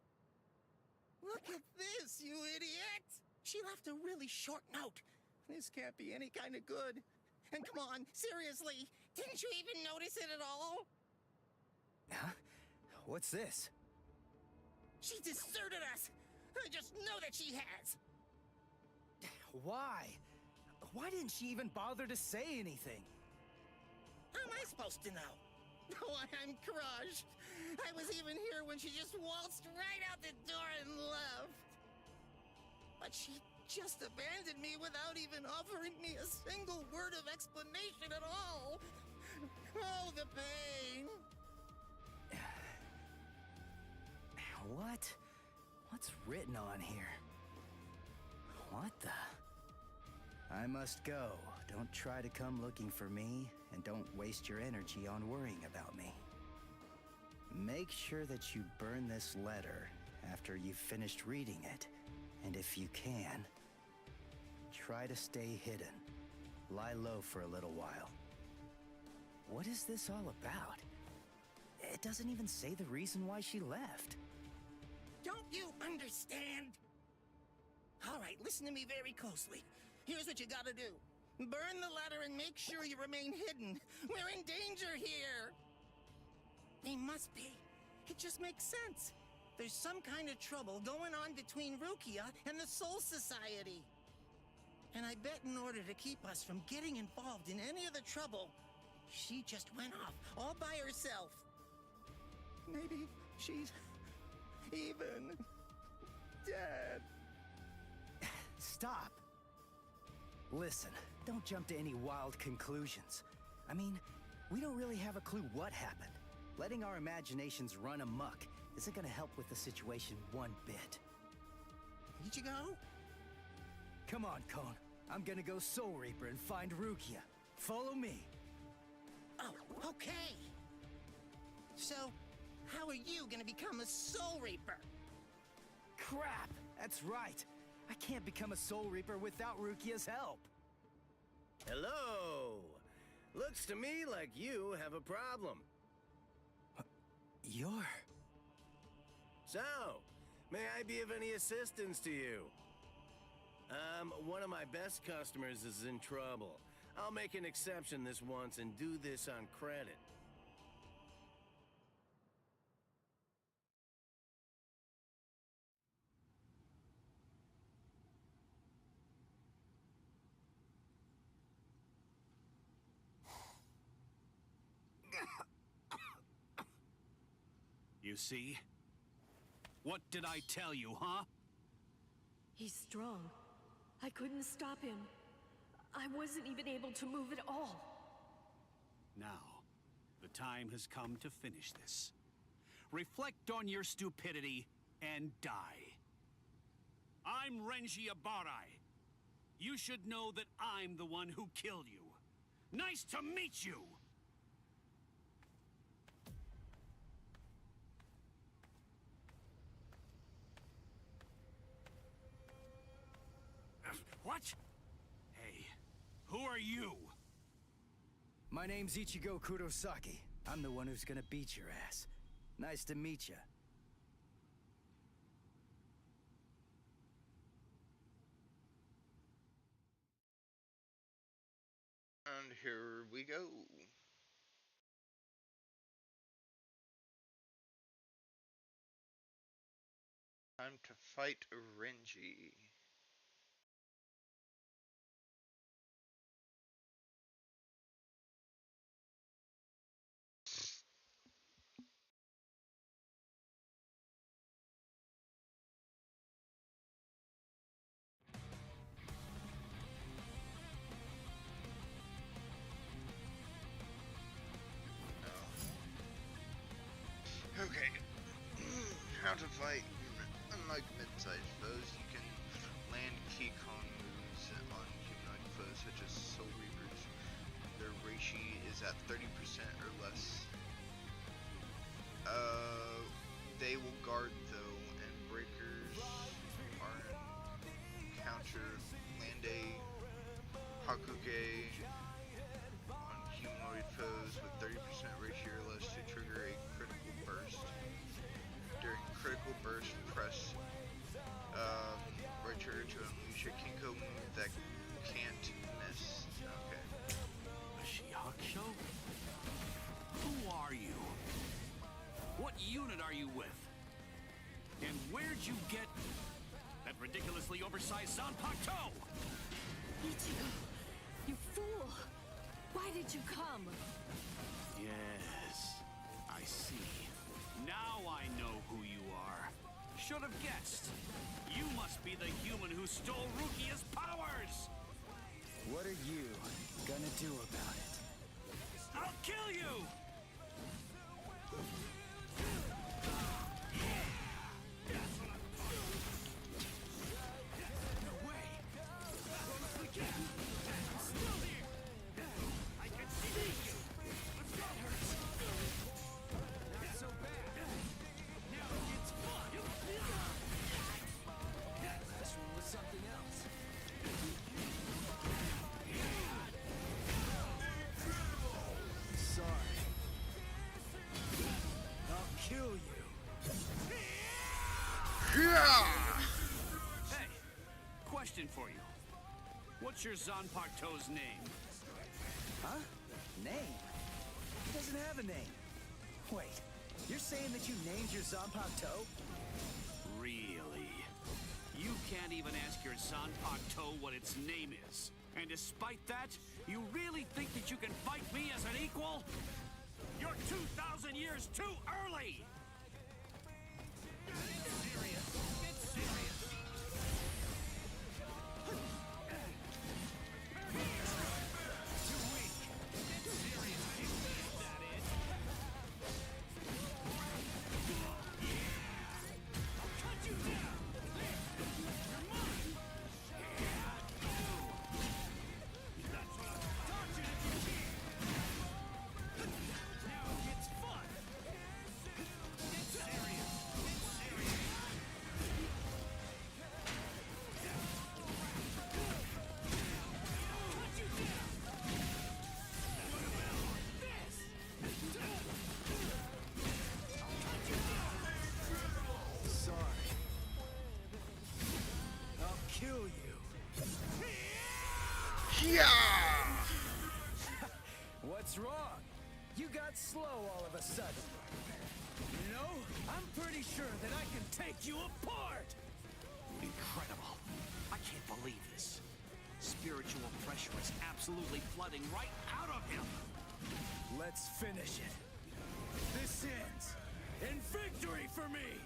Look at this, you idiot! She left a really short note. This can't be any kind of good. And come on, seriously, didn't you even notice it at all? Huh? What's this? She deserted us! I just know that she has! Why? Why didn't she even bother to say anything? How am I supposed to know? Oh, I'm crushed. I was even here when she just waltzed right out the door and left. But she just abandoned me without even offering me a single word of explanation at all. Oh, the pain. What? What's written on here? What the? I must go. Don't try to come looking for me, and don't waste your energy on worrying about me. Make sure that you burn this letter after you've finished reading it, and if you can, try to stay hidden. Lie low for a little while. What is this all about? It doesn't even say the reason why she left. Don't you understand? All right, listen to me very closely. Here's what you gotta do. Burn the letter and make sure you remain hidden. We're in danger here. They must be. It just makes sense. There's some kind of trouble going on between Rukia and the Soul Society. And I bet in order to keep us from getting involved in any of the trouble, she just went off all by herself. Maybe she's even dead. Stop. Listen, don't jump to any wild conclusions. I mean, we don't really have a clue what happened. Letting our imaginations run amok isn't gonna help with the situation one bit. Did you go? Come on, Cone. I'm gonna go Soul Reaper and find Rukia. Follow me. Oh, okay. So, how are you gonna become a Soul Reaper? Crap! That's right. I can't become a Soul Reaper without Rukia's help. Hello! Looks to me like you have a problem. You're... So, may I be of any assistance to you? One of my best customers is in trouble. I'll make an exception this once and do this on credit. You see? What did I tell you, huh? He's strong. I couldn't stop him. I wasn't even able to move at all. Now, the time has come to finish this. Reflect on your stupidity and die. I'm Renji Abarai. You should know that I'm the one who killed you. Nice to meet you! What? Hey, who are you? My name's Ichigo Kurosaki. I'm the one who's gonna beat your ass. Nice to meet ya. And here we go. Time to fight Renji. Okay, how to fight. Unlike mid-sized foes, you can land Keycon moves on humanoid foes such as Soul Reapers. Their reishi is at 30% or less. They will guard though, and breakers are counter Lande Hakuge on humanoid foes with 30% reishi or less to trigger a critical burst. During critical burst, press right trigger to unleash a Kinko move that can't miss. Okay. A Shihakusho? Who are you? What unit are you with? And did you get that ridiculously oversized Zanpakuto? Ichigo, you fool! Why did you come? Yes, I see. Now I know who you are. Should have guessed. You must be the human who stole Rukia's powers! What are you gonna do about it? I'll kill you! No way! I'm still here! I can see you! That hurts! Not so bad! Now it's fun! Last one was something else. Sorry. I'll kill you. Hey, question for you. What's your Zanpakuto's name? Huh? Name? He doesn't have a name. Wait, you're saying that you named your Zanpakuto? Really? You can't even ask your Zanpakuto what its name is. And despite that, you really think that you can fight me as an equal? You're 2,000 years too early! Get serious! Get serious! Too weak! Get serious! Is that it? I'll cut you down! You're mine! That's what I taught you to do! Now it's fun! Get serious! Get serious! Cut you down! What about this? I'll cut you down! Sorry. I'll kill you. What's wrong? You got slow all of a sudden. You know, I'm pretty sure that I can take you apart! Incredible. I can't believe this. Spiritual pressure is absolutely flooding right out of him. Let's finish it. This ends in victory for me!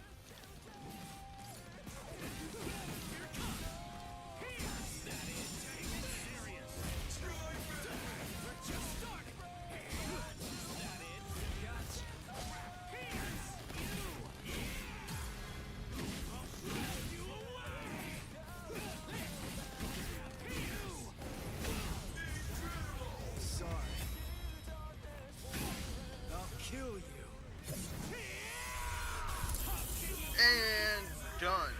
Here it comes. Here's that is. Take it serious. We're just starting. That is. Gotcha. Here's you. I'll blow you away. You. Sorry. I'll kill you. And done.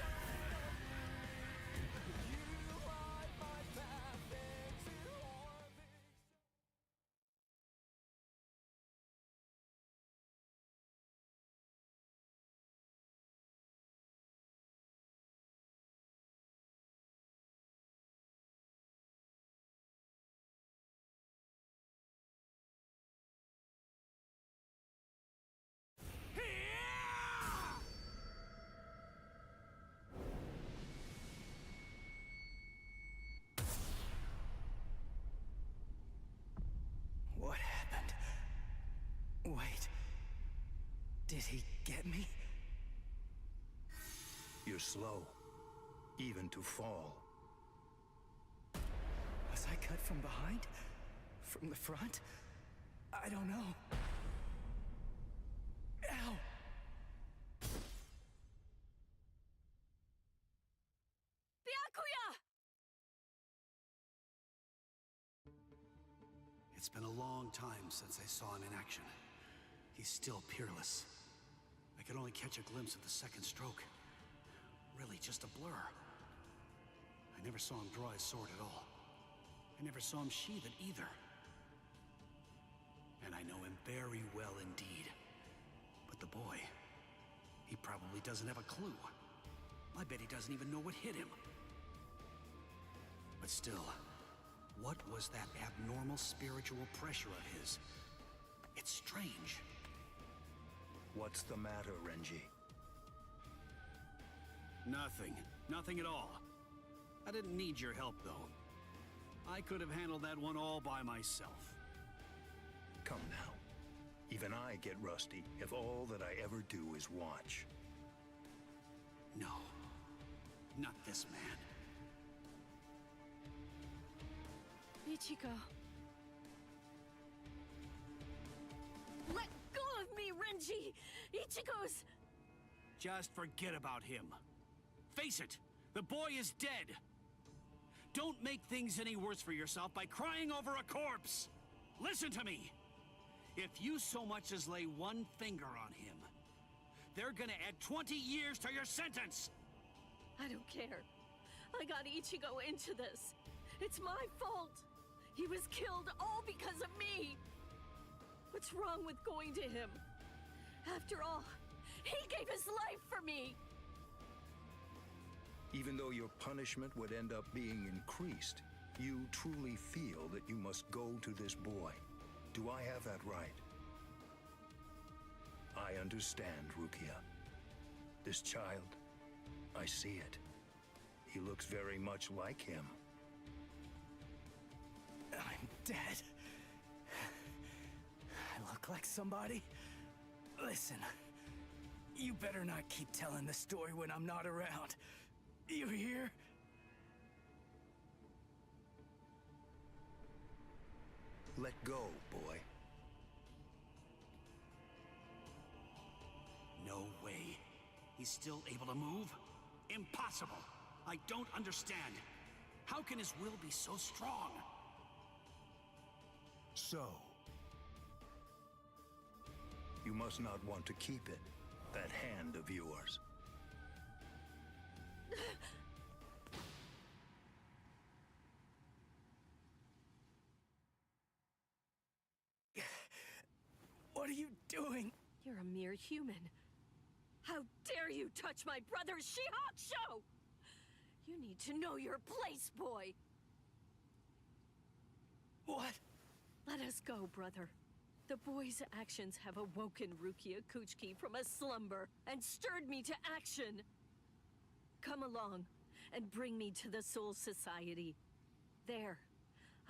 What happened? Wait. Did he get me? You're slow, even to fall. Was I cut from behind? From the front? I don't know. Ow! Byakuya! It's been a long time since I saw him in action. He's still peerless. I could only catch a glimpse of the second stroke. Really just a blur. I never saw him draw his sword at all. I never saw him sheathe it either. And I know him very well indeed. But the boy, he probably doesn't have a clue. I bet he doesn't even know what hit him. But still, what was that abnormal spiritual pressure of his? It's strange. What's the matter, Renji? Nothing. Nothing at all. I didn't need your help, though. I could have handled that one all by myself. Come now. Even I get rusty if all that I ever do is watch. No. Not this man. Ichigo. Let go of me, Renji! Ichigo's... Just forget about him. Face it, the boy is dead. Don't make things any worse for yourself by crying over a corpse. Listen to me. If you so much as lay one finger on him, they're gonna add 20 years to your sentence. I don't care. I got Ichigo into this. It's my fault. He was killed all because of me. What's wrong with going to him? After all, he gave his life for me. Even though your punishment would end up being increased, you truly feel that you must go to this boy. Do I have that right? I understand, Rukia. This child, I see it. He looks very much like him. I'm dead. I look like somebody? Listen, you better not keep telling the story when I'm not around. You hear? Let go, boy. No way. He's still able to move? Impossible. I don't understand. How can his will be so strong? So, you must not want to keep it, that hand of yours. What are you doing? You're a mere human. How dare you touch my brother's Shihakusho! You need to know your place, boy! What? Let us go, brother. The boy's actions have awoken Rukia Kuchiki from a slumber and stirred me to action. Come along and bring me to the Soul Society. There,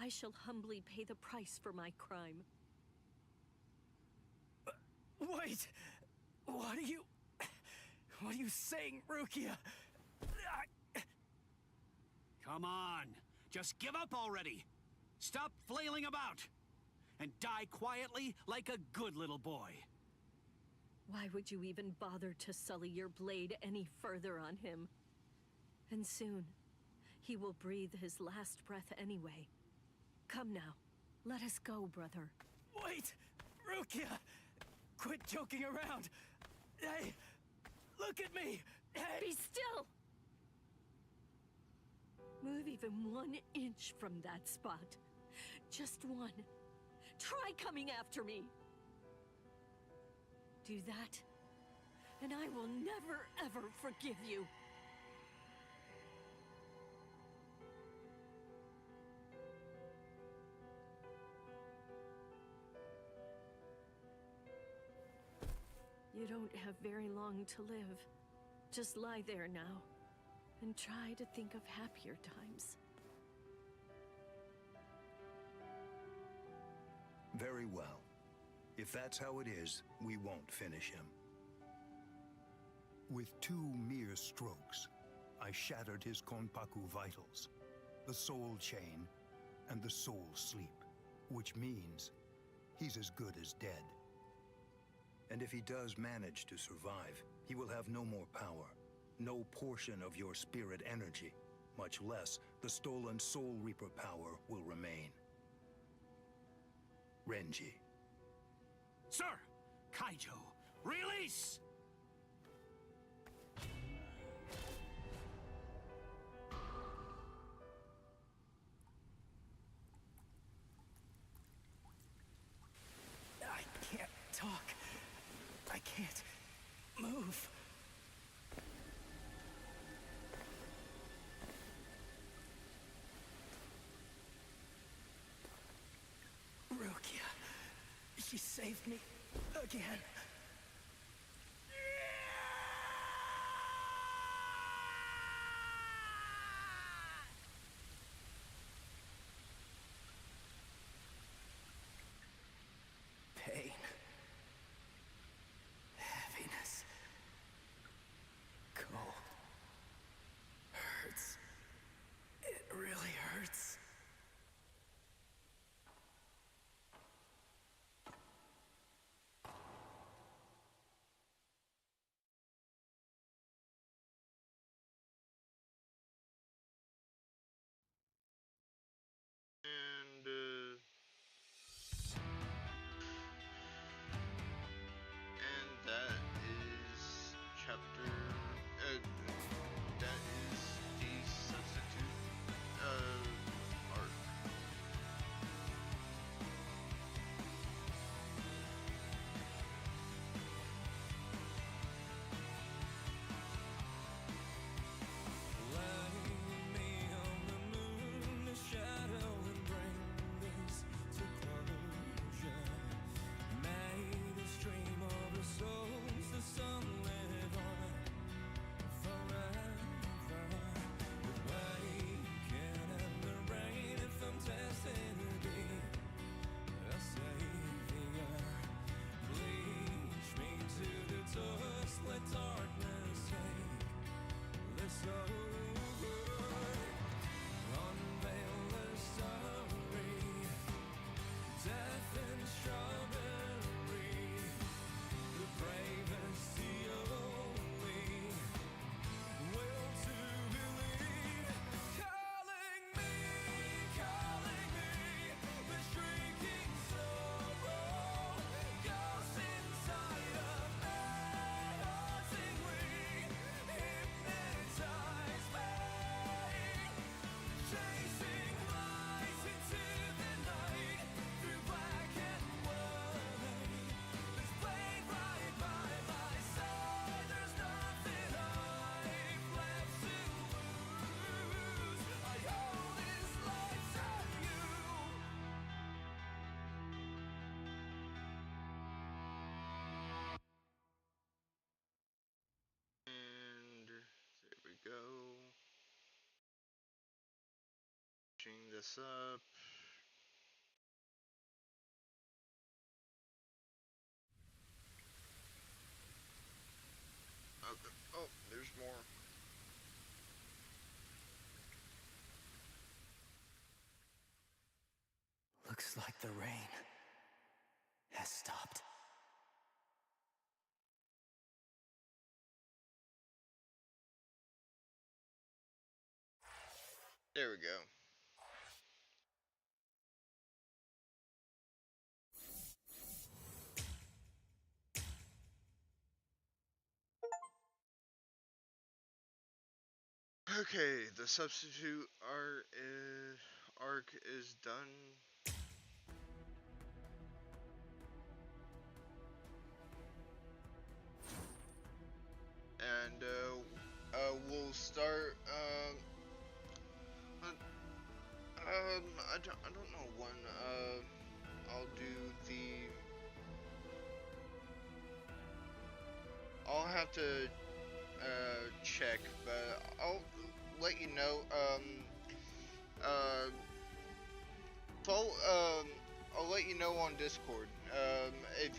I shall humbly pay the price for my crime. Wait! What are you saying, Rukia? Come on, just give up already. Stop flailing about and die quietly like a good little boy. Why would you even bother to sully your blade any further on him? And soon, he will breathe his last breath anyway. Come now, let us go, brother. Wait! Rukia! Quit joking around! Hey! Look at me! Hey! Be still! Move even 1 inch from that spot. Just one. Try coming after me. Do that, and I will never, ever forgive you. You don't have very long to live. Just lie there now, and try to think of happier times. Very well. If that's how it is, we won't finish him. With 2 mere strokes, I shattered his Konpaku vitals, the soul chain, and the soul sleep, which means he's as good as dead. And if he does manage to survive, he will have no more power, no portion of your spirit energy, much less the stolen Soul Reaper power will remain. Renji. Sir! Kaijo, release! I can't talk. I can't move. Rukia. She saved me again. this up. Okay. Oh, there's more. Looks like the rain has stopped. There we go. Okay, the substitute arc is done. And we'll start. I don't know when. I'll do the. I'll have to check, but I'll let you know. Follow, I'll let you know on Discord. If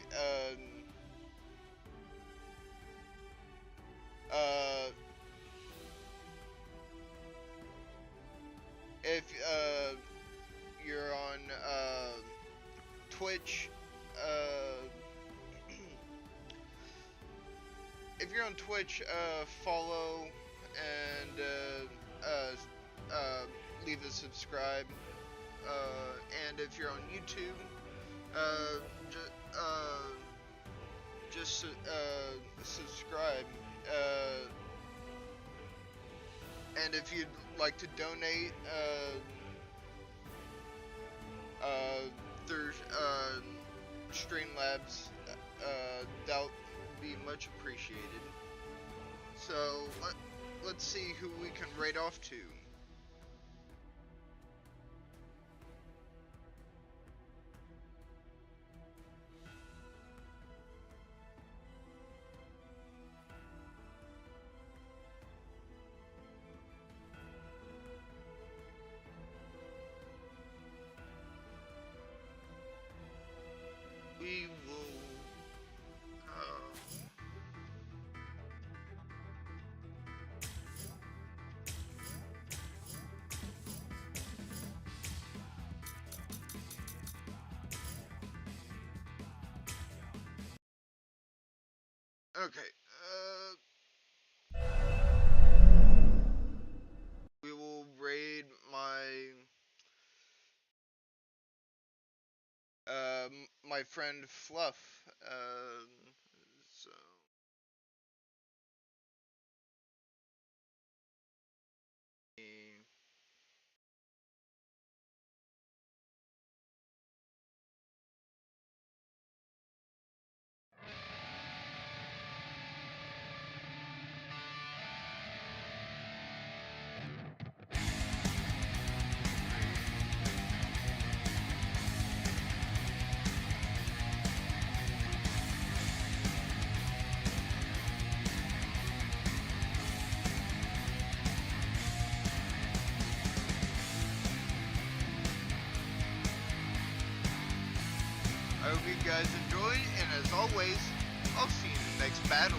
if you're on Twitch, if you're on Twitch, follow and leave a subscribe. And if you're on YouTube, just subscribe. And if you'd like to donate through Streamlabs, that would be much appreciated. So let's see who we can raid off to. We will. Okay. We will raid my friend Fluff. So. I hope you guys enjoyed, and as always, I'll see you in the next battle.